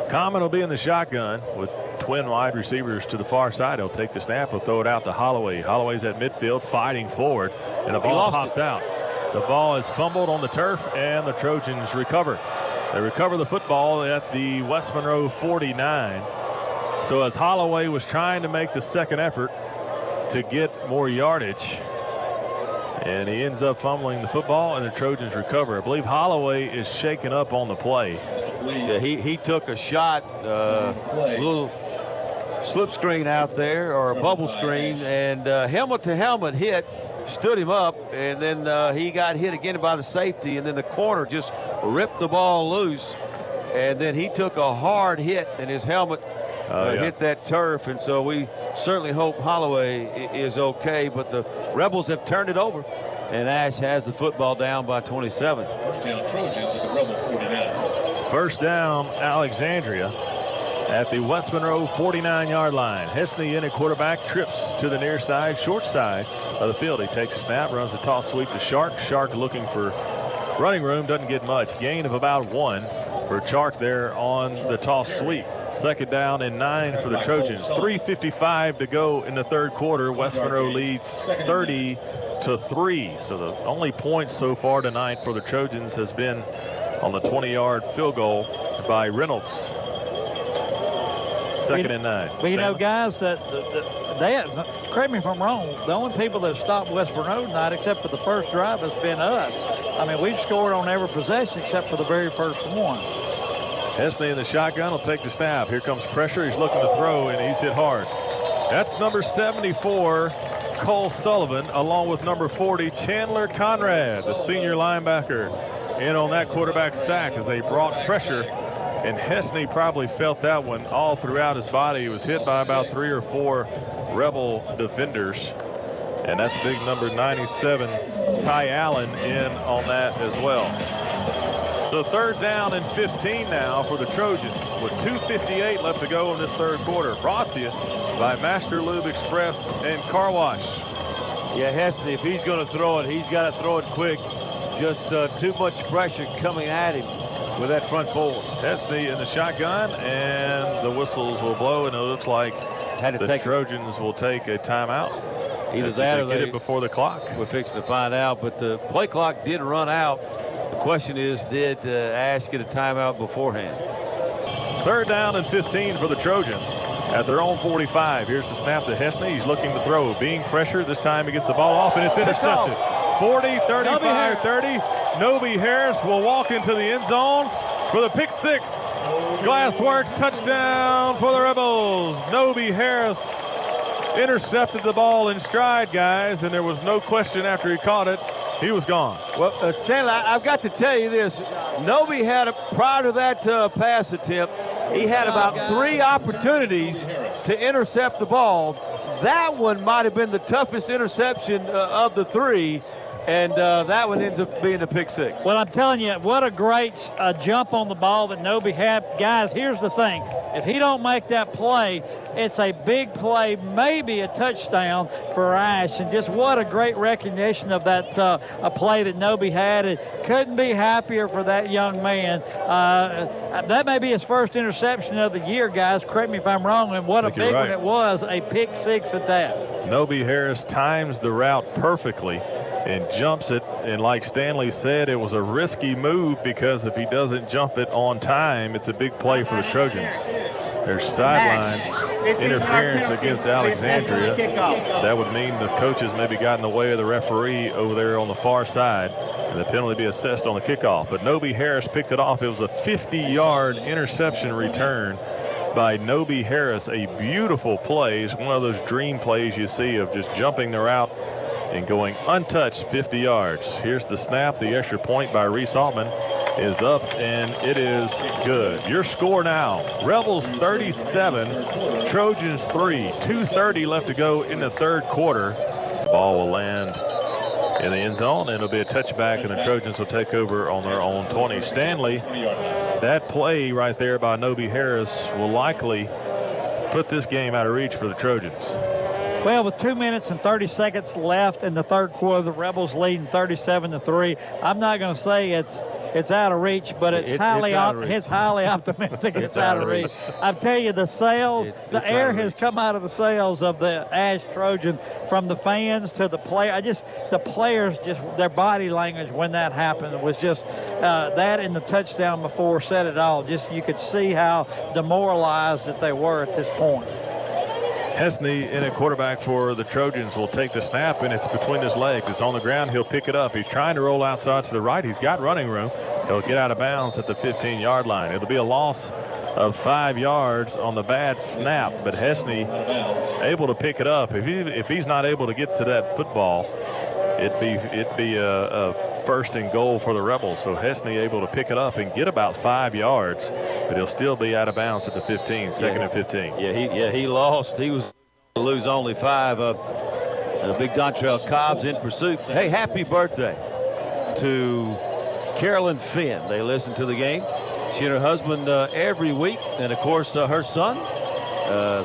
Common will be in the shotgun with twin wide receivers to the far side. He'll take the snap. He'll throw it out to Holloway. Holloway's at midfield fighting forward, and the ball pops out. The ball is fumbled on the turf, and the Trojans recover. They recover the football at the West Monroe 49. So as Holloway was trying to make the second effort to get more yardage, And he ends up fumbling the football, and the Trojans recover. I believe Holloway is shaken up on the play. Yeah, he took a shot, a little slip screen out there, or a bubble screen, and helmet-to-helmet hit, stood him up, and then he got hit again by the safety, and then the corner just ripped the ball loose, and then he took a hard hit, and his helmet hit that turf, and so we certainly hope Holloway is okay, but the Rebels have turned it over, and Ash has the football down by 27. First down, Alexandria at the West Monroe 49-yard line. Hesney in at quarterback, trips to the near side, short side of the field. He takes a snap, runs the toss sweep to Shark. Shark looking for running room, doesn't get much. Gain of about 1 for Shark there on the toss sweep. Second down and 9 for the Trojans. 3:55 to go in the third quarter. West Monroe leads 30-3. So the only points so far tonight for the Trojans has been on the 20-yard field goal by Reynolds. Second and 9. Well, you know, guys, that correct me if I'm wrong, the only people that stopped West Monroe tonight, except for the first drive, has been us. I mean, we've scored on every possession except for the very first one. Hesney in the shotgun will take the snap. Here comes pressure. He's looking to throw, and he's hit hard. That's number 74, Cole Sullivan, along with number 40, Chandler Conrad, the senior linebacker, in on that quarterback sack as they brought pressure. And Hesney probably felt that one all throughout his body. He was hit by about 3 or 4 Rebel defenders. And that's big number 97, Ty Allen, in on that as well. So third down and 15 now for the Trojans with 2:58 left to go in this third quarter. Brought to you by Master Lube Express and Car Wash. Yeah, Heston, if he's going to throw it, he's got to throw it quick. Just too much pressure coming at him with that front four. Heston in the shotgun, and the whistles will blow, and it looks like the Trojans will take a timeout. Either that or they get it before the clock. We're fixing to find out, but the play clock did run out. The question is, did Ash get a timeout beforehand? Third down and 15 for the Trojans at their own 45. Here's the snap to Heston. He's looking to throw. Being pressured, this time he gets the ball off, and it's intercepted. 40, 35, 30. Noby Harris will walk into the end zone for the pick six. Glassworks touchdown for the Rebels. Noby Harris intercepted the ball in stride, guys, and there was no question after he caught it. He was gone. Well, Stanley, I've got to tell you this. Noby had, prior to that pass attempt, he had about 3 opportunities to intercept the ball. That one might have been the toughest interception of the 3. And that one ends up being a pick six. Well, I'm telling you, what a great jump on the ball that Noby had. Guys, here's the thing. If he don't make that play, it's a big play, maybe a touchdown for Ash. And just what a great recognition of that a play that Noby had. And couldn't be happier for that young man. That may be his first interception of the year, guys. Correct me if I'm wrong. And what a big one it was, a pick six at that. Noby Harris times the route perfectly and jumps it, and like Stanley said, it was a risky move because if he doesn't jump it on time, it's a big play for the Trojans. There's sideline interference against Alexandria. That would mean the coaches maybe got in the way of the referee over there on the far side, and the penalty be assessed on the kickoff. But Noby Harris picked it off. It was a 50-yard interception return by Noby Harris. A beautiful play. It's one of those dream plays you see of just jumping the route and going untouched 50 yards. Here's the snap. The extra point by Reese Altman is up, and it is good. Your score now, Rebels 37, Trojans 3. 2:30 left to go in the third quarter. The ball will land in the end zone, and it'll be a touchback, and the Trojans will take over on their own 20. Stanley, that play right there by Noby Harris will likely put this game out of reach for the Trojans. Well, with 2 minutes and 30 seconds left in the third quarter, the Rebels leading 37-3. I'm not going to say it's out of reach, but it's highly optimistic. It's out of reach. I tell you, the air has come out of the sails of the Ash Trojan, from the fans to the player. The players, their body language when that happened was just that, and the touchdown before said it all. Just you could see how demoralized that they were at this point. Hesney in at quarterback for the Trojans will take the snap, and it's between his legs. It's on the ground. He'll pick it up. He's trying to roll outside to the right. He's got running room. He'll get out of bounds at the 15-yard line. It'll be a loss of 5 yards on the bad snap, but Hesney able to pick it up. If he's not able to get to that football, it'd be a first and goal for the Rebels. So Hesney able to pick it up and get about 5 yards, but he'll still be out of bounds at the 15, second and 15. He lost. He was to lose only 5. Big Dontrell Cobb's in pursuit. Hey, happy birthday to Carolyn Finn. They listen to the game. She and her husband every week, and of course her son,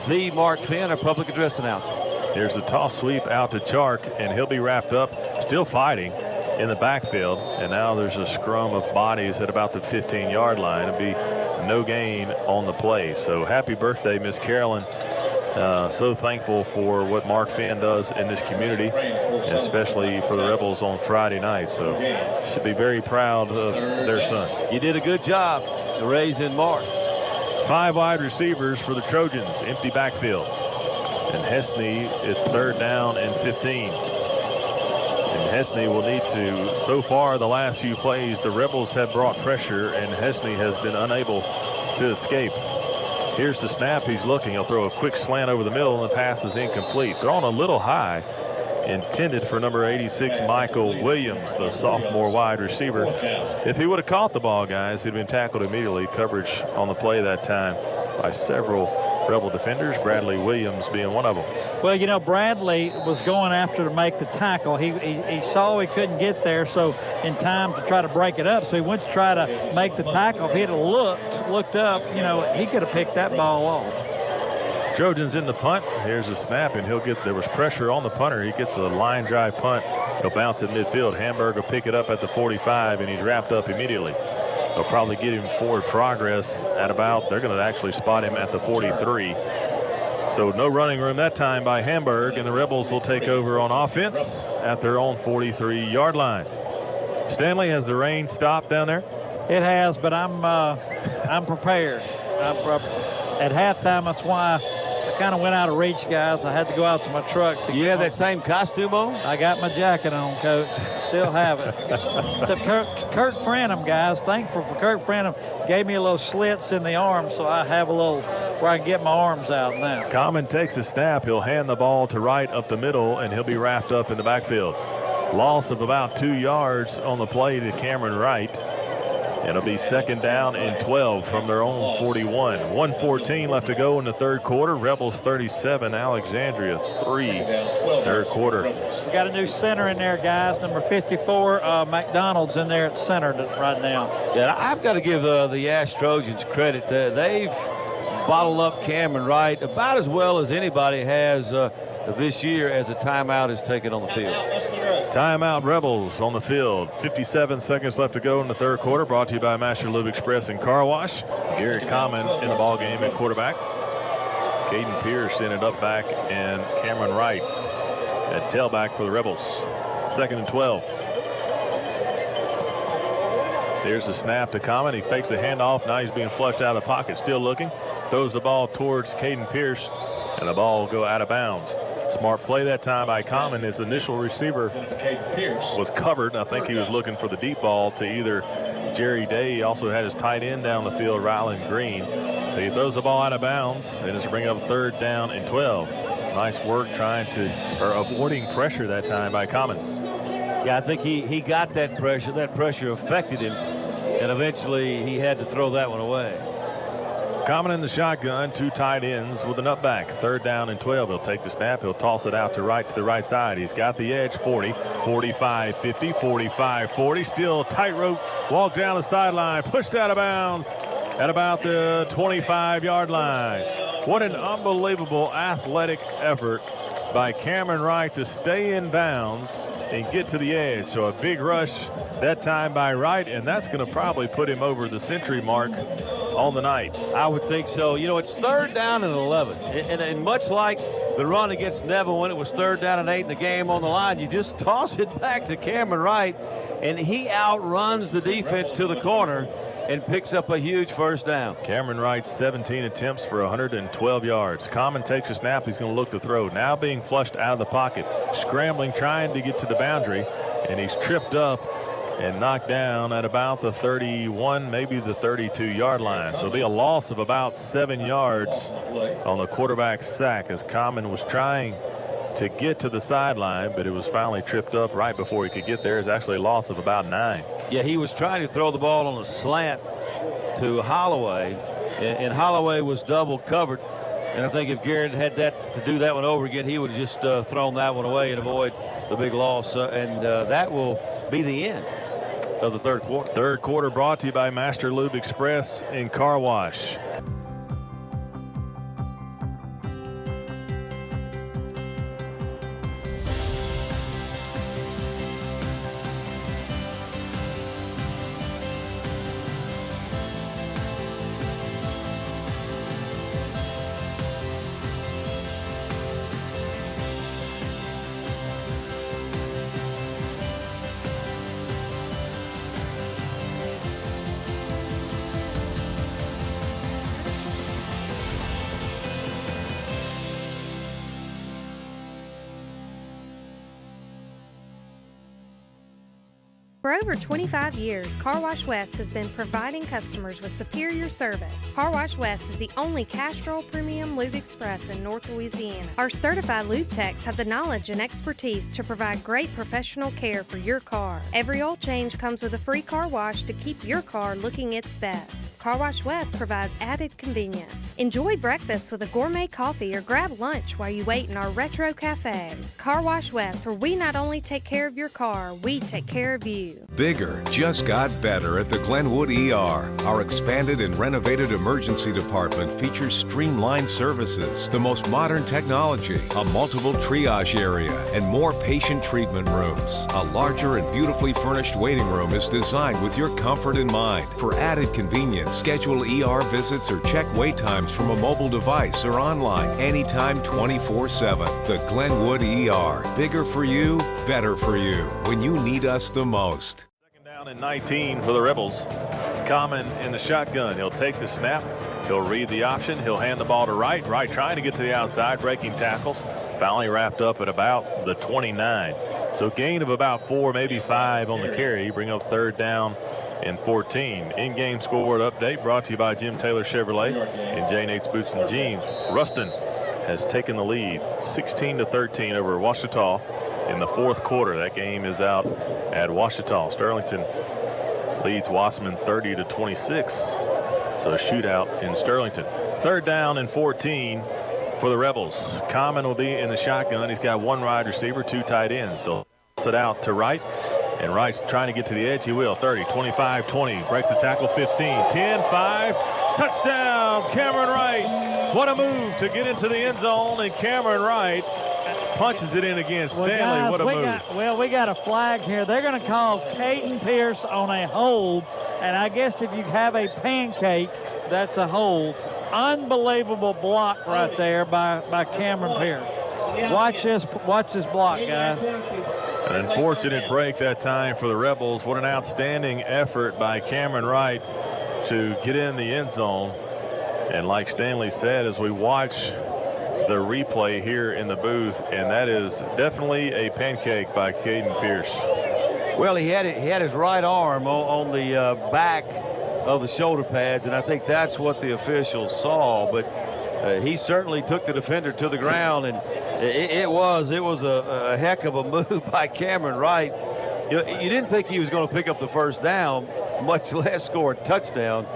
the Mark Finn, our public address announcer. Here's a toss sweep out to Chark, and he'll be wrapped up, still fighting in the backfield. And now there's a scrum of bodies at about the 15-yard line. It'll be no gain on the play. So happy birthday, Miss Carolyn. So thankful for what Mark Finn does in this community, and especially for the Rebels on Friday night. So should be very proud of their son. You did a good job raising Mark. 5 wide receivers for the Trojans, empty backfield. And Hesney, it's third down and 15. And Hesney will need to, so far the last few plays, the Rebels have brought pressure, and Hesney has been unable to escape. Here's the snap. He's looking. He'll throw a quick slant over the middle, and the pass is incomplete. Thrown a little high, intended for number 86, Michael Williams, the sophomore wide receiver. If he would have caught the ball, guys, he'd been tackled immediately. Coverage on the play that time by several Rebel defenders, Bradley Williams being one of them. Well, you know, Bradley was going after to make the tackle. He saw he couldn't get there, so in time to try to break it up. So he went to try to make the tackle. If he had looked up, you know, he could have picked that ball off. Trojans in the punt. Here's a snap, and there was pressure on the punter. He gets a line drive punt. He'll bounce at midfield. Hamburg will pick it up at the 45, and he's wrapped up immediately. They'll probably get him forward progress at about, they're going to actually spot him at the 43. So no running room that time by Hamburg, and the Rebels will take over on offense at their own 43-yard line. Stanley, has the rain stopped down there? It has, but I'm prepared. At halftime, that's why I kind of went out of reach, guys. I had to go out to my truck. You have that same costume on? I got my jacket on, Coach. Still have it. Except Kurt Franham, guys. Thankful for Kurt Franham. Gave me a little slits in the arm, so I have a little where I can get my arms out now. Common takes a snap. He'll hand the ball to Wright up the middle, and he'll be wrapped up in the backfield. Loss of about 2 yards on the play to Cameron Wright. It'll be second down and 12 from their own 41. 1:14 left to go in the third quarter. Rebels 37, Alexandria 3. Third quarter. We got a new center in there, guys. Number 54, McDonald's in there at center right now. Yeah, I've got to give the Ash Trojans credit. They've bottled up Cameron Wright about as well as anybody has this year as a timeout is taken on the field. Timeout, Rebels on the field. 57 seconds left to go in the third quarter. Brought to you by Master Lube Express and Car Wash. Garrett Common in the ball game at quarterback. Caden Pierce in at up back, and Cameron Wright at tailback for the Rebels. Second and 12. There's the snap to Common. He fakes the handoff. Now he's being flushed out of the pocket. Still looking. Throws the ball towards Caden Pierce, and the ball will go out of bounds. Smart play that time by Common. His initial receiver was covered. I think he was looking for the deep ball to either Jerry Day. He also had his tight end down the field, Ryland Green. He throws the ball out of bounds, and it's bring up third down and 12. Nice work avoiding pressure that time by Common. Yeah, I think he got that pressure. That pressure affected him, and eventually he had to throw that one away. Common in the shotgun, 2 tight ends with an up back. Third down and 12. He'll take the snap. He'll toss it out to the right side. He's got the edge. 40, 45, 50, 45, 40. Still tightrope. Walk down the sideline. Pushed out of bounds at about the 25-yard line. What an unbelievable athletic effort by Cameron Wright to stay in bounds and get to the edge. So a big rush that time by Wright, and that's going to probably put him over the century mark on the night. I would think so. You know, it's third down and 11. And much like the run against Neville when it was third down and 8 and the game on the line, you just toss it back to Cameron Wright, and he outruns the defense to the corner. and picks up a huge first down. Cameron Wright, 17 attempts for 112 yards. Common takes a snap. He's going to look to throw. Now being flushed out of the pocket, scrambling, trying to get to the boundary, and he's tripped up and knocked down at about the 31, maybe the 32-yard line. So it'll be a loss of about 7 yards on the quarterback's sack as Common was trying to get to the sideline, but it was finally tripped up right before he could get there. It's actually a loss of about 9. Yeah, he was trying to throw the ball on a slant to Holloway, and Holloway was double covered. And I think if Garrett had to do that one over again, he would have just thrown that one away and avoid the big loss. And that will be the end of the third quarter. Third quarter brought to you by Master Lube Express in Car Wash. For over 25 years, Car Wash West has been providing customers with superior service. Car Wash West is the only Castrol Premium Lube Express in North Louisiana. Our certified lube techs have the knowledge and expertise to provide great professional care for your car. Every oil change comes with a free car wash to keep your car looking its best. Car Wash West provides added convenience. Enjoy breakfast with a gourmet coffee or grab lunch while you wait in our retro cafe. Car Wash West, where we not only take care of your car, we take care of you. Bigger just got better at the Glenwood ER. Our expanded and renovated emergency department features streamlined services, the most modern technology, a multiple triage area, and more patient treatment rooms. A larger and beautifully furnished waiting room is designed with your comfort in mind. For added convenience, schedule ER visits or check wait times from a mobile device or online anytime 24/7. The Glenwood ER. Bigger for you, better for you. When you need us the most. Second down and 19 for the Rebels. Common in the shotgun. He'll take the snap. He'll read the option. He'll hand the ball to Wright. Wright trying to get to the outside, breaking tackles. Finally wrapped up at about the 29. So gain of about 4, maybe 5 on the carry. Bring up third down and 14. In-game scoreboard update brought to you by Jim Taylor Chevrolet and J. Nate's Boots and Jeans. Ruston has taken the lead 16-13 over Ouachita in the fourth quarter. That game is out at Ouachita. Sterlington leads Wasserman 30-26. So a shootout in Sterlington. Third down and 14 for the Rebels. Common will be in the shotgun. He's got one wide receiver, 2 tight ends. They'll pass it out to Wright. And Wright's trying to get to the edge. He will. 30, 25, 20. Breaks the tackle. 15, 10, 5. Touchdown, Cameron Wright. What a move to get into the end zone. And Cameron Wright punches it in against Stanley. Guys, what a move. We got a flag here. They're going to call Caden Pierce on a hold. And I guess if you have a pancake, that's a hold. Unbelievable block right there by Cameron Pierce. Watch this block, guys. An unfortunate break that time for the Rebels. What an outstanding effort by Cameron Wright to get in the end zone. And like Stanley said, as we watch the replay here in the booth, and that is definitely a pancake by Caden Pierce. Well, he had his right arm on the back of the shoulder pads, and I think that's what the officials saw. But he certainly took the defender to the ground, and it was a heck of a move by Cameron Wright. You didn't think he was going to pick up the first down, much less score a touchdown.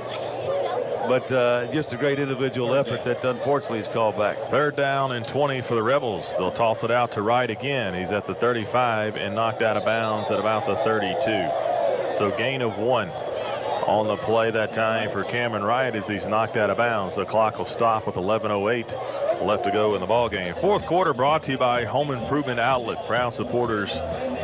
But just a great individual effort that unfortunately is called back. Third down and 20 for the Rebels. They'll toss it out to Wright again. He's at the 35 and knocked out of bounds at about the 32. So gain of 1 on the play that time for Cameron Wright as he's knocked out of bounds. The clock will stop with 11:08 left to go in the ball game. Fourth quarter brought to you by Home Improvement Outlet, proud supporters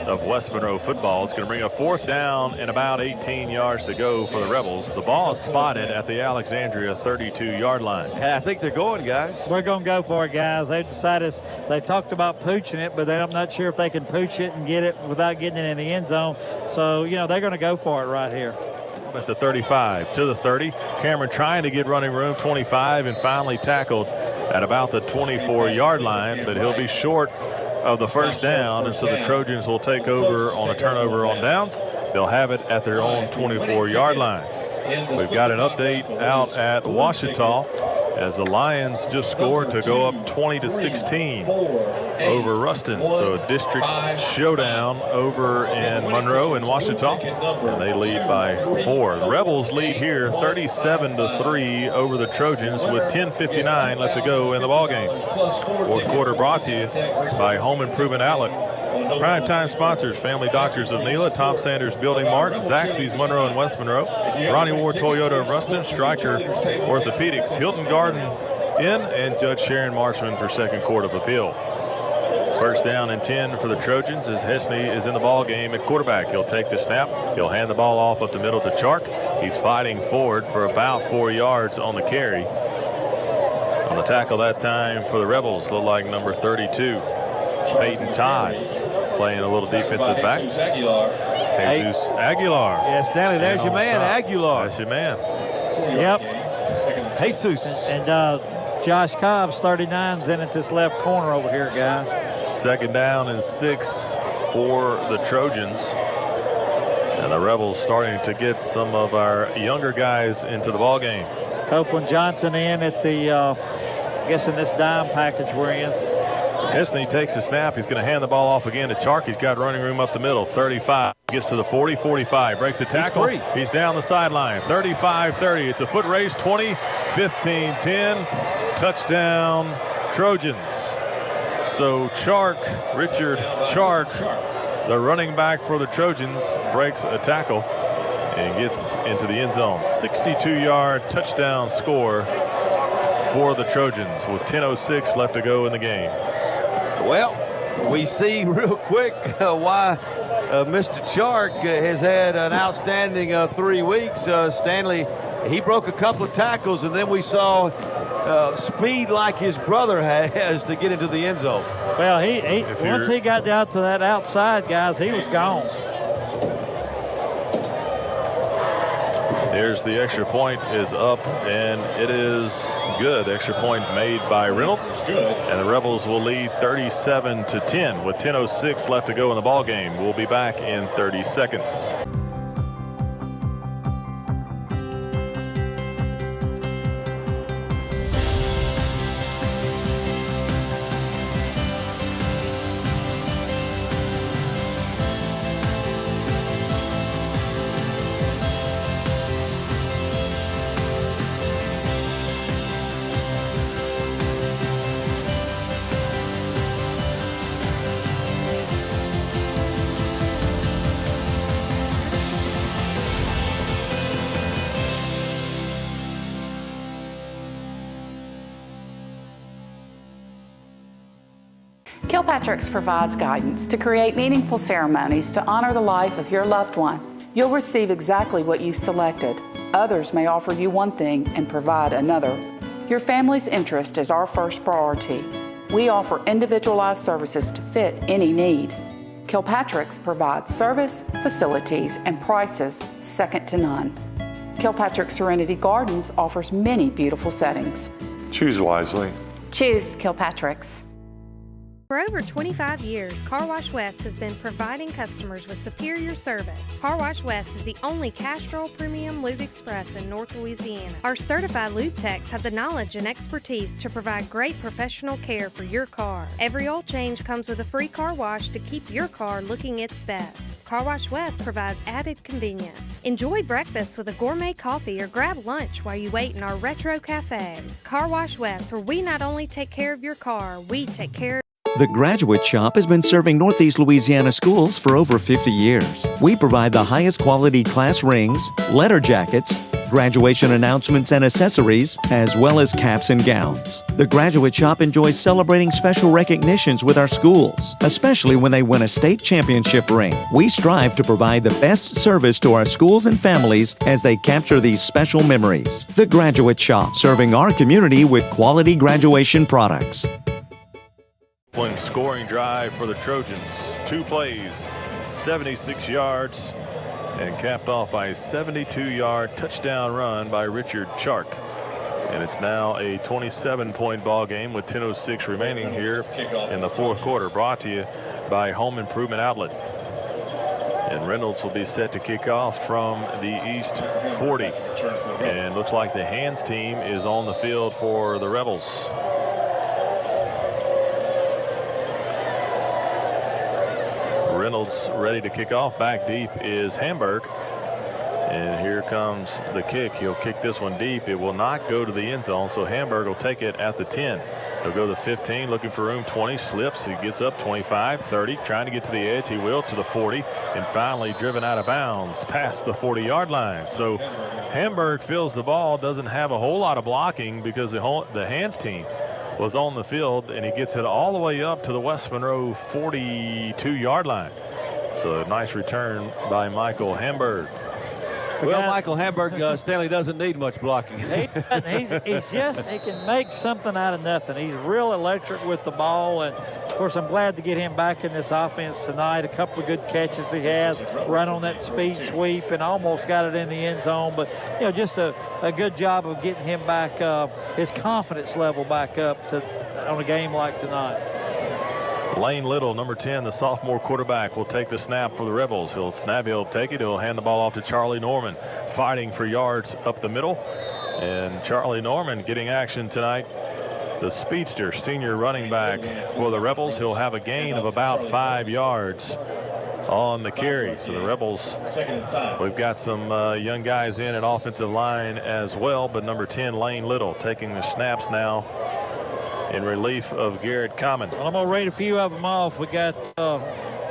of West Monroe football. It's going to bring a fourth down and about 18 yards to go for the Rebels. The ball is spotted at the Alexandria 32-yard line. I think they're going, guys. We're going to go for it, guys. They've decided, they talked about pooching it, but I'm not sure if they can pooch it and get it without getting it in the end zone. So, they're going to go for it right here. at the 35 to the 30. Cameron trying to get running room, 25, and finally tackled at about the 24-yard line, but he'll be short of the first down, and so the Trojans will take over on a turnover on downs. They'll have it at their own 24-yard line. We've got an update out at Ouachita as the Lions just scored to go up 20-16 over Ruston. So a district showdown over in Monroe in Ouachita, and they lead by 4. The Rebels lead here 37-3 over the Trojans with 10:59 left to go in the ballgame. Fourth quarter brought to you by Home Improvement Outlet. Primetime sponsors: Family Doctors of Nela, Tom Sanders Building Mart, Zaxby's Monroe and West Monroe, Ronnie Ward Toyota of Ruston, Stryker Orthopedics, Hilton Garden Inn, and Judge Sharon Marshman for second court of appeal. First down and 10 for the Trojans as Hesney is in the ball game at quarterback. He'll take the snap. He'll hand the ball off up the middle to Chark. He's fighting forward for about 4 yards on the carry. On the tackle that time for the Rebels, looked like number 32, Peyton Todd, playing a little defensive back. Jesus Aguilar. Yeah, Stanley, there's your man, Aguilar. That's your man. Yep. Jesus. And Josh Cobb's 39's in at this left corner over here, guys. Second down and 6 for the Trojans. And the Rebels starting to get some of our younger guys into the ball game. Copeland Johnson in at the, I guess in this dime package we're in. Hesney takes the snap. He's going to hand the ball off again to Chark. He's got running room up the middle. 35. Gets to the 40, 45. Breaks a tackle. He's down the sideline. 35-30. It's a foot race. 20, 15, 10. Touchdown, Trojans. So Richard Chark, the running back for the Trojans, breaks a tackle and gets into the end zone. 62-yard touchdown score for the Trojans with 10:06 left to go in the game. Well, we see real quick why Mr. Chark has had an outstanding 3 weeks. Stanley, he broke a couple of tackles, and then we saw speed like his brother has to get into the end zone. Well, once he got down to that outside, guys, he was gone. Here's the extra point is up, and it is good. Extra point made by Reynolds, and the Rebels will lead 37-10 with 10:06 left to go in the ball game. We'll be back in 30 seconds. Kilpatrick's provides guidance to create meaningful ceremonies to honor the life of your loved one. You'll receive exactly what you selected. Others may offer you one thing and provide another. Your family's interest is our first priority. We offer individualized services to fit any need. Kilpatrick's provides service, facilities, and prices second to none. Kilpatrick Serenity Gardens offers many beautiful settings. Choose wisely. Choose Kilpatrick's. For over 25 years, Car Wash West has been providing customers with superior service. Car Wash West is the only Castrol Premium Lube Express in North Louisiana. Our certified lube techs have the knowledge and expertise to provide great professional care for your car. Every oil change comes with a free car wash to keep your car looking its best. Car Wash West provides added convenience. Enjoy breakfast with a gourmet coffee or grab lunch while you wait in our retro cafe. Car Wash West, where we not only take care of your car, we take care of The Graduate Shop has been serving Northeast Louisiana schools for over 50 years. We provide the highest quality class rings, letter jackets, graduation announcements and accessories, as well as caps and gowns. The Graduate Shop enjoys celebrating special recognitions with our schools, especially when they win a state championship ring. We strive to provide the best service to our schools and families as they capture these special memories. The Graduate Shop, serving our community with quality graduation products. Scoring drive for the Trojans. 2 plays, 76 yards, and capped off by a 72-yard touchdown run by Richard Chark. And it's now a 27-point ball game with 10:06 remaining here in the fourth quarter. Brought to you by Home Improvement Outlet. And Reynolds will be set to kick off from the East 40. And looks like the hands team is on the field for the Rebels. Reynolds ready to kick off. Back deep is Hamburg. And here comes the kick. He'll kick this one deep. It will not go to the end zone, so Hamburg will take it at the 10. He'll go to the 15, looking for room. 20, slips. He gets up 25, 30, trying to get to the edge. He will to the 40, and finally driven out of bounds past the 40-yard line. So Hamburg fills the ball, doesn't have a whole lot of blocking because the hands team was on the field, and he gets it all the way up to the West Monroe 42-yard line. So a nice return by Michael Hamburg. Well, Michael Hamburg, Stanley doesn't need much blocking. He can make something out of nothing. He's real electric with the ball, and of course I'm glad to get him back in this offense tonight. A couple of good catches he has, run on that speed sweep and almost got it in the end zone, but just a good job of getting him back, his confidence level back up on a game like tonight. Lane Little, number 10, the sophomore quarterback, will take the snap for the Rebels. He'll snap, he'll take it, he'll hand the ball off to Charlie Norman, fighting for yards up the middle. And Charlie Norman getting action tonight. The speedster, senior running back for the Rebels. He'll have a gain of about 5 yards on the carry. So the Rebels, we've got some young guys in at offensive line as well, but number 10, Lane Little, taking the snaps now in relief of Garrett Common. Well, I'm going to read a few of them off. We got, of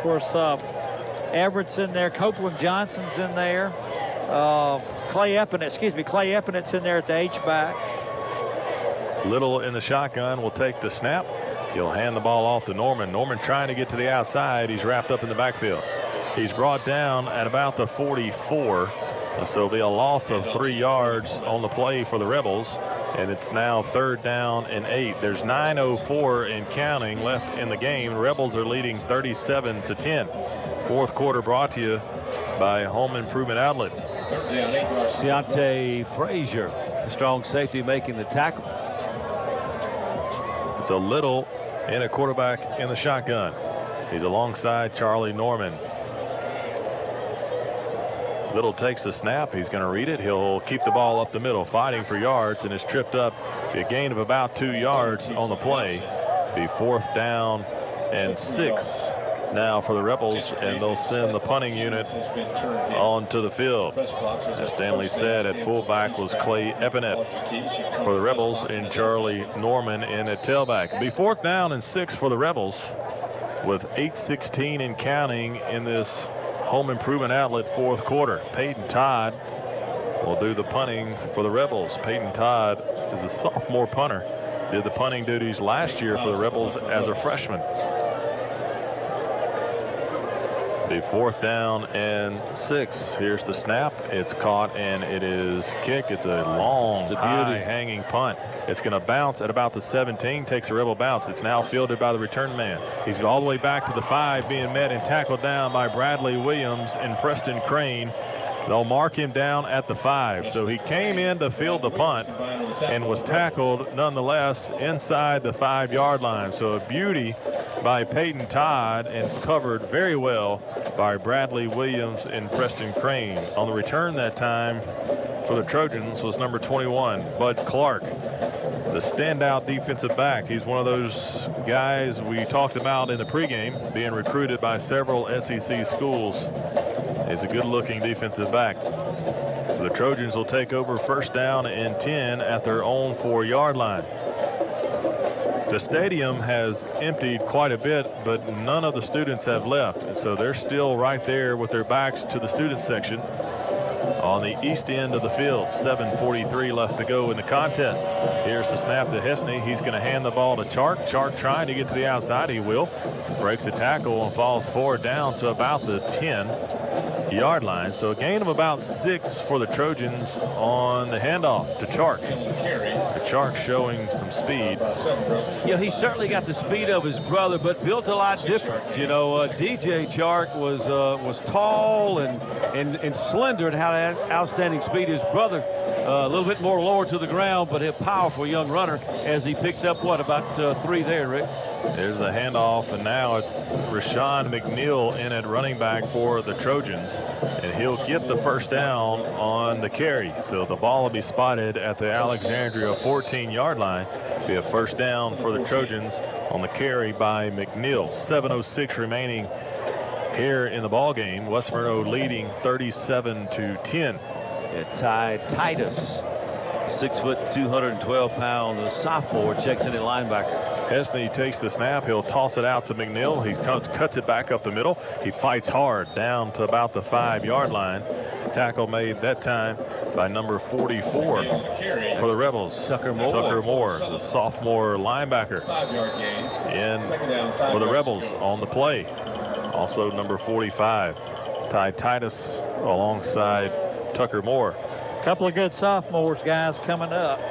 course, Everett's in there. Copeland Johnson's in there. Clay Epinet's in there at the H-back. Little in the shotgun will take the snap. He'll hand the ball off to Norman. Norman trying to get to the outside. He's wrapped up in the backfield. He's brought down at about the 44. So it'll be a loss of 3 yards on the play for the Rebels. And it's now 3rd down and 8. There's 9:04 and counting left in the game. The Rebels are leading 37-10. Fourth quarter brought to you by Home Improvement Outlet. Ciante Frazier, the strong safety, making the tackle. So Little and a quarterback in the shotgun. He's alongside Charlie Norman. Little takes the snap. He's going to read it. He'll keep the ball up the middle, fighting for yards, and is tripped up. A gain of about 2 yards on the play. Be 4th down and 6 now for the Rebels, and they'll send the punting unit onto the field. As Stanley said, at fullback was Clay Epinet for the Rebels, and Charlie Norman in at tailback. Be 4th down and 6 for the Rebels with 8:16 and counting in this Home Improvement Outlet fourth quarter. Peyton Todd will do the punting for the Rebels. Peyton Todd is a sophomore punter. Did the punting duties last year for the Rebels as a freshman. Be 4th down and 6. Here's the snap. It's caught and it is kicked. It's a long, high hanging punt. It's going to bounce at about the 17. Takes a Rebel bounce. It's now fielded by the return man. He's all the way back to the 5, being met and tackled down by Bradley Williams and Preston Crane. They'll mark him down at the 5. So he came in to field the punt and was tackled nonetheless inside the 5-yard line. So a beauty by Peyton Todd and covered very well by Bradley Williams and Preston Crane. On the return that time for the Trojans was number 21, Bud Clark, the standout defensive back. He's one of those guys we talked about in the pregame, being recruited by several SEC schools. He's a good-looking defensive back. So the Trojans will take over 1st down and 10 at their own 4-yard line. The stadium has emptied quite a bit, but none of the students have left. So they're still right there with their backs to the student section. on the east end of the field. 7:43 left to go in the contest. Here's the snap to Hesney. He's going to hand the ball to Chark. Chark trying to get to the outside. He will. Breaks the tackle and falls forward down to about the 10-yard line. So a gain of about 6 for the Trojans on the handoff to Chark. Chark showing some speed. Yeah, he certainly got the speed of his brother, but built a lot different. You know, DJ Chark was tall and slender and had outstanding speed. His brother a little bit more lower to the ground, but a powerful young runner as he picks up, what, about 3 there, Rick? There's a handoff, and now it's Rashawn McNeil in at running back for the Trojans, and he'll get the first down on the carry. So the ball will be spotted at the Alexandria 14-yard line. Be a first down for the Trojans on the carry by McNeil. 7:06 remaining here in the ball game. West Monroe leading 37-10. Ty Titus, 6 foot, 212 pounds, sophomore, checks in at linebacker. Hesney takes the snap. He'll toss it out to McNeil. He cuts it back up the middle. He fights hard down to about the 5-yard line. Tackle made that time by number 44 for the Rebels. Tucker Moore, the sophomore linebacker, in for the Rebels on the play. Also number 45, Ty Titus alongside Tucker Moore. A couple of good sophomores, guys, coming up.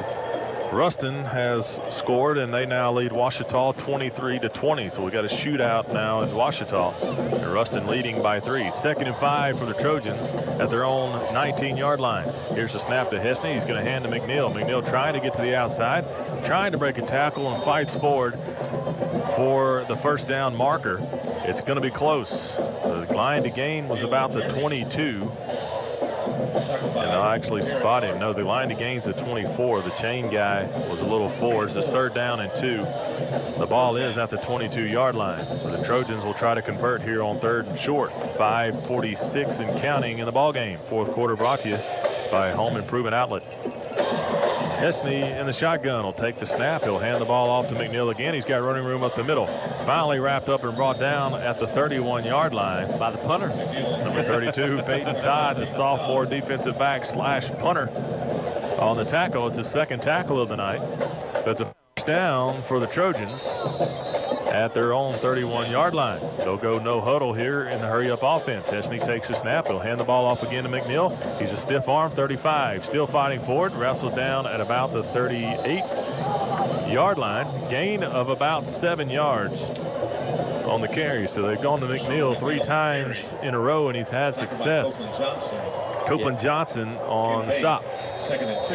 Ruston has scored, and they now lead Ouachita 23-20. So we got a shootout now in Ouachita, and Ruston leading by 3. 2nd and 5 for the Trojans at their own 19-yard line. Here's a snap to Hesney. He's going to hand to McNeil. McNeil trying to get to the outside, trying to break a tackle, and fights forward for the first down marker. It's going to be close. The line to gain was about the 22. And I'll actually spot him. No, the line to gain's at 24. The chain guy was a little forced. It's 3rd down and 2. The ball is at the 22-yard line. So the Trojans will try to convert here on 3rd and short. 5:46 and counting in the ball game. 4th quarter brought to you by Home Improvement Outlet. Hesney in the shotgun will take the snap. He'll hand the ball off to McNeil again. He's got running room up the middle. Finally wrapped up and brought down at the 31-yard line by the punter. Number 32, Peyton Todd, the sophomore defensive back / punter on the tackle. It's his 2nd tackle of the night. That's a first down for the Trojans at their own 31-yard line. They'll go no huddle here in the hurry-up offense. Hesney takes the snap. He'll hand the ball off again to McNeil. He's a stiff arm, 35. Still fighting forward. Wrestled down at about the 38-yard line. Gain of about 7 yards on the carry. So they've gone to McNeil 3 times in a row, and he's had success. Copeland Johnson on the stop. 2nd and 2.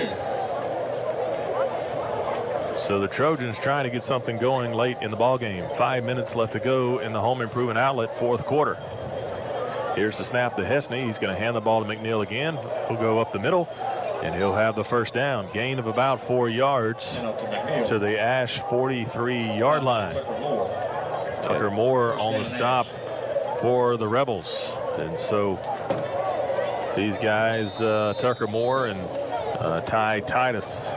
So the Trojans trying to get something going late in the ball game. 5 minutes left to go in the Home Improvement Outlet 4th quarter. Here's the snap to Hesney. He's going to hand the ball to McNeil again. He'll go up the middle, and he'll have the first down. Gain of about 4 yards to the Ash 43-yard line. Tucker Moore on the stop for the Rebels. And so these guys, Tucker Moore and Ty Titus,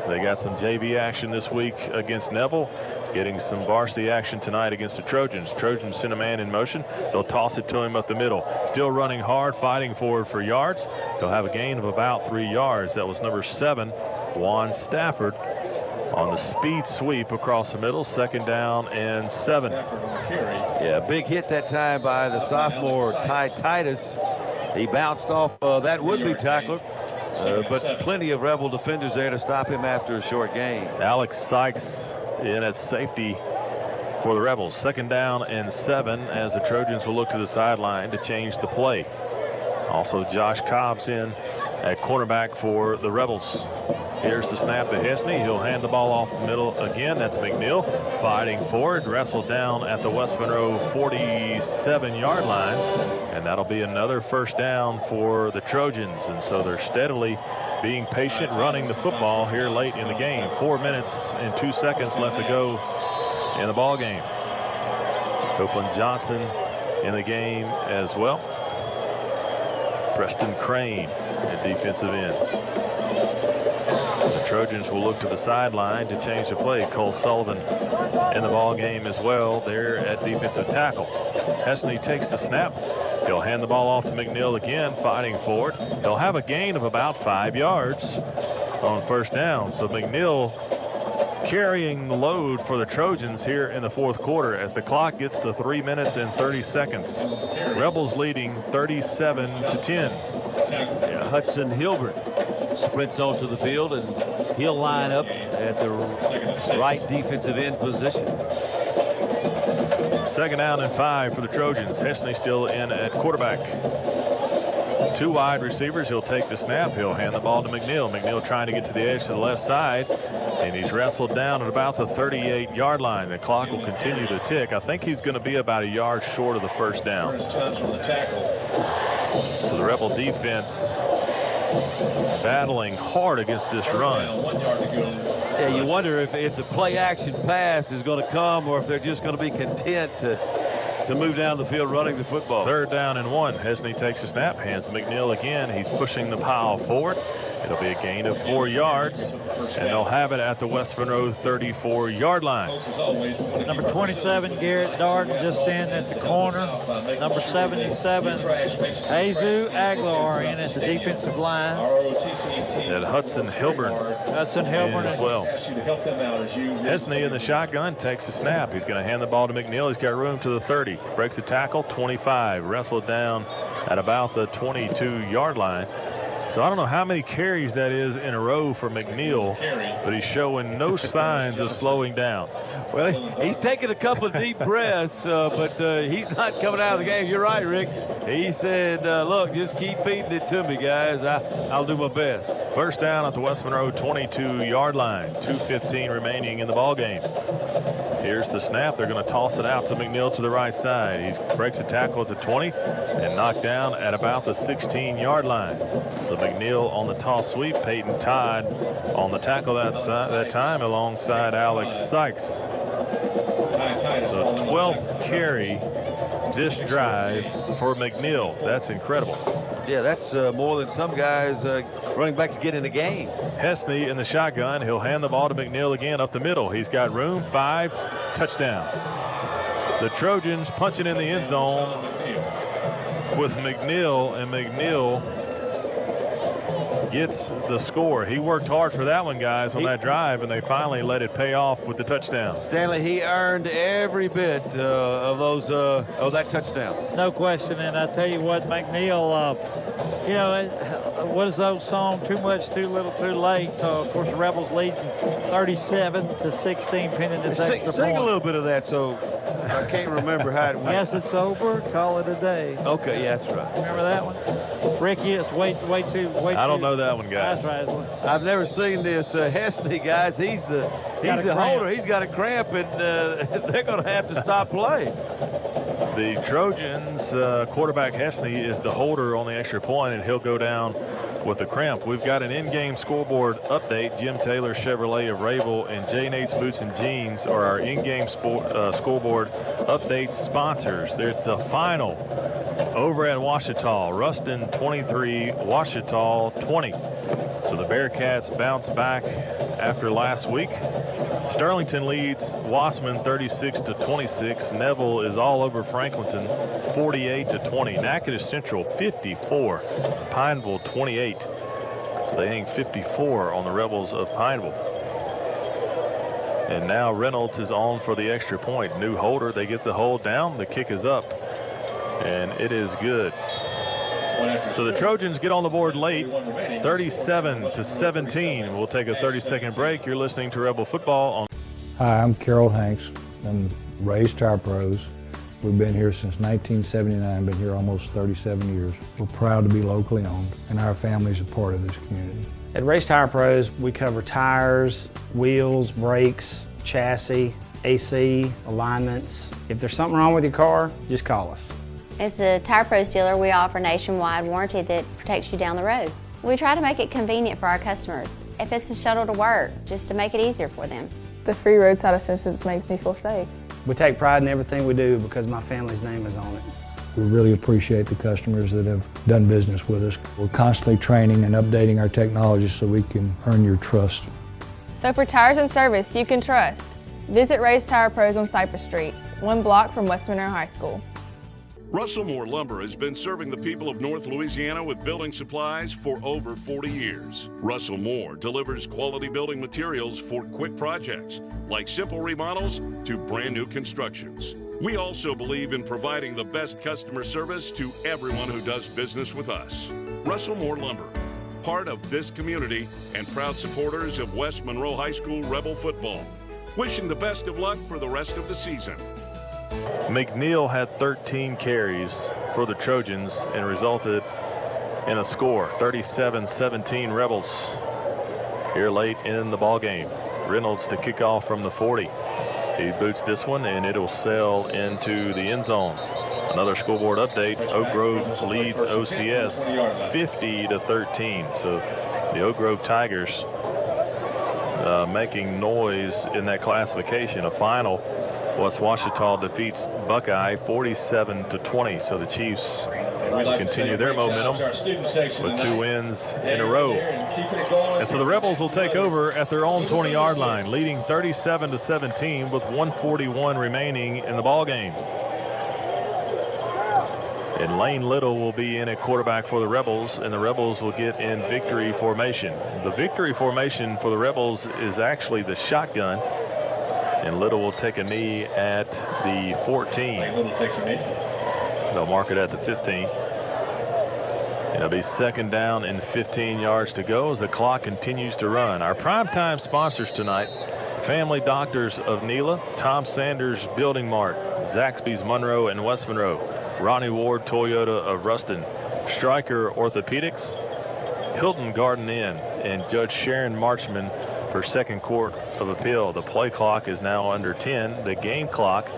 they got some JV action this week against Neville, getting some varsity action tonight against the Trojans. Trojans send a man in motion. They'll toss it to him up the middle. Still running hard, fighting forward for yards. They'll have a gain of about 3 yards. That was number 7, Juan Stafford, on the speed sweep across the middle. 2nd down and 7. Yeah, big hit that time by the sophomore Ty Titus. He bounced off that would-be tackler. But plenty of Rebel defenders there to stop him after a short gain. Alex Sykes in at safety for the Rebels. 2nd down and 7 as the Trojans will look to the sideline to change the play. Also Josh Cobbs in at cornerback for the Rebels. Here's the snap to Hesney. He'll hand the ball off the middle again. That's McNeil fighting forward, wrestled down at the West Monroe 47-yard line. And that'll be another first down for the Trojans. And so they're steadily being patient, running the football here late in the game. 4 minutes and 2 seconds left to go in the ball game. Copeland Johnson in the game as well. Preston Crane at defensive end. The Trojans will look to the sideline to change the play. Cole Sullivan in the ball game as well there at defensive tackle. Hesney takes the snap. He'll hand the ball off to McNeil again, fighting for it. He'll have a gain of about 5 yards on first down. So McNeil carrying the load for the Trojans here in the fourth quarter as the clock gets to 3 minutes and 30 seconds. Rebels leading 37-10. Yeah, Hudson Hilbert sprints onto the field, and he'll line up at the right defensive end position. Second down and 5 for the Trojans. Hesney still in at quarterback. 2 wide receivers. He'll take the snap. He'll hand the ball to McNeil. McNeil trying to get to the edge to the left side, and he's wrestled down at about the 38-yard line. The clock will continue to tick. I think he's going to be about a yard short of the first down. So the Rebel defense battling hard against this run. Yeah, you wonder if the play action pass is going to come, or if they're just going to be content to move down the field running the football. Third down and 1. Hesney takes a snap, hands to McNeil again. He's pushing the pile forward. It'll be a gain of 4 yards, and they'll have it at the West Monroe 34-yard line. Number 27, Garrett Darden, just in at the corner. Number 77, Jesus Aguilar in at the defensive line. And Hudson Hilbert as well. Hesney in the shotgun takes a snap. He's going to hand the ball to McNeil. He's got room to the 30. Breaks the tackle, 25. Wrestled down at about the 22-yard line. So I don't know how many carries that is in a row for McNeil, but he's showing no signs of slowing down. Well, he's taking a couple of deep breaths, but he's not coming out of the game. You're right, Rick. He said, look, just keep feeding it to me, guys. I'll do my best. First down at the West Monroe 22-yard line. 2:15 remaining in the ball game. Here's the snap. They're going to toss it out to McNeil to the right side. He breaks a tackle at the 20 and knocked down at about the 16-yard line. So McNeil on the toss sweep. Peyton Todd on the tackle that time alongside Alex Sykes. So 12th carry this drive for McNeil. That's incredible. Yeah, that's more than some guys running backs get in a game. Hesney in the shotgun. He'll hand the ball to McNeil again up the middle. He's got room. 5, touchdown. The Trojans punching in the end zone with McNeil, and McNeil gets the score. He worked hard for that one, guys, on that drive, and they finally let it pay off with the touchdown. Stanley, he earned every bit of those of that touchdown. No question, and I tell you what, McNeil, you know, what is the old song? Too much, too little, too late. Of course, the Rebels leading 37-16, pending this extra point. Sing a little bit of that, so I can't remember how it went. Yes, it's over. Call it a day. Okay, yeah, that's right. Remember that one? Ricky, it's way too. I don't know that one, guys. That's right. I've never seen this. Hesney, guys, he's a holder. He's got a cramp, and they're going to have to stop play. The Trojans quarterback Hesney is the holder on the extra point, and he'll go down with a cramp. We've got an in-game scoreboard update. Jim Taylor Chevrolet of Rayville and J. Nate's Boots and Jeans are our in-game scoreboard update sponsors. There's a final over at Ouachita. Ruston 23, Ouachita 20. So the Bearcats bounce back after last week. Sterlington leads Wassman 36-26. Neville is all over Franklinton 48-20. Natchitoches Central 54. Pineville 28. So they hang 54 on the Rebels of Pineville. And now Reynolds is on for the extra point. New holder. They get the hold down. The kick is up. And it is good. So the Trojans get on the board late, 37-17. We'll take a 30-second break. You're listening to Rebel Football on. Hi, I'm Carol Hanks. I'm Raised Tire Pros. We've been here since 1979, been here almost 37 years. We're proud to be locally owned, and our family's a part of this community. At Race Tire Pros, we cover tires, wheels, brakes, chassis, AC, alignments. If there's something wrong with your car, just call us. As a Tire Pros dealer, we offer nationwide warranty that protects you down the road. We try to make it convenient for our customers. If it's a shuttle to work, just to make it easier for them. The free roadside assistance makes me feel safe. We take pride in everything we do because my family's name is on it. We really appreciate the customers that have done business with us. We're constantly training and updating our technology so we can earn your trust. So for tires and service you can trust, visit Race Tire Pros on Cypress Street, 1 block from West Monroe High School. Russell Moore Lumber has been serving the people of North Louisiana with building supplies for over 40 years. Russell Moore delivers quality building materials for quick projects, like simple remodels to brand new constructions. We also believe in providing the best customer service to everyone who does business with us. Russell Moore Lumber, part of this community and proud supporters of West Monroe High School Rebel football. Wishing the best of luck for the rest of the season. McNeil had 13 carries for the Trojans and resulted in a score, 37-17 Rebels here late in the ball game. Reynolds to kick off from the 40. He boots this one and it'll sail into the end zone. Another scoreboard update, Oak Grove leads OCS 50-13. So the Oak Grove Tigers making noise in that classification. A final, West Ouachita defeats Buckeye 47-20. So the Chiefs continue their momentum with 2 wins in a row. And so the Rebels will take over at their own 20-yard line, leading 37-17 with 1:41 remaining in the ball game. And Lane Little will be in at quarterback for the Rebels, and the Rebels will get in victory formation. The victory formation for the Rebels is actually the shotgun, and Little will take a knee at the 14. They'll mark it at the 15. It'll be 2nd down and 15 yards to go as the clock continues to run. Our primetime sponsors tonight: Family Doctors of Nela, Tom Sanders Building Mart, Zaxby's Monroe and West Monroe, Ronnie Ward Toyota of Ruston, Stryker Orthopedics, Hilton Garden Inn, and Judge Sharon Marchman for 2nd Court of Appeal. The play clock is now under 10. The game clock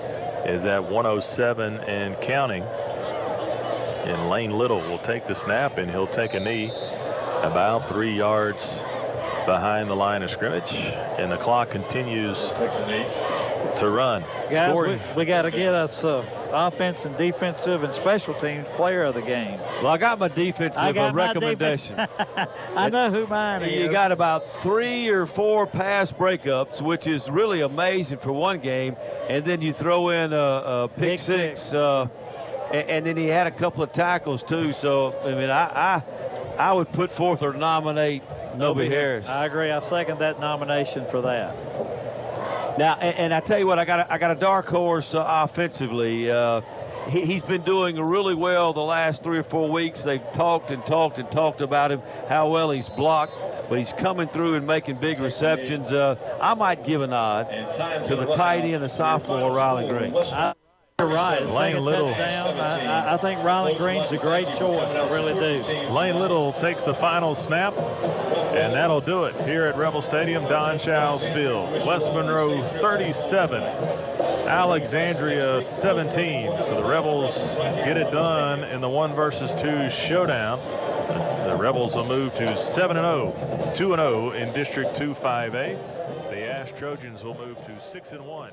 is at 1:07 and counting. And Lane Little will take the snap, and he'll take a knee about 3 yards behind the line of scrimmage, and the clock continues to run. Guys, we got to get us offense and defensive and special teams player of the game. Well, I got my defensive recommendation. I know who mine is. You got about 3 or 4 pass breakups, which is really amazing for one game, and then you throw in a pick six. And then he had a couple of tackles too. So I mean, I would put forth or nominate Nobe Harris. I agree. I second that nomination for that. Now, and I tell you what, I got a dark horse offensively. He's been doing really well the last 3 or 4 weeks. They've talked about him, how well he's blocked, but he's coming through and making big receptions. I might give a nod to the tight end, the sophomore Rylan Green. You're right. Lane Little. I think Rylan Green's a great choice. I really do. Lane Little takes the final snap, and that'll do it here at Rebel Stadium, Don Shows Field. West Monroe 37, Alexandria 17. So the Rebels get it done in the 1 versus 2 showdown. The Rebels will move to 7-0, 2-0 in District 2 5A. The Ash Trojans will move to 6-1.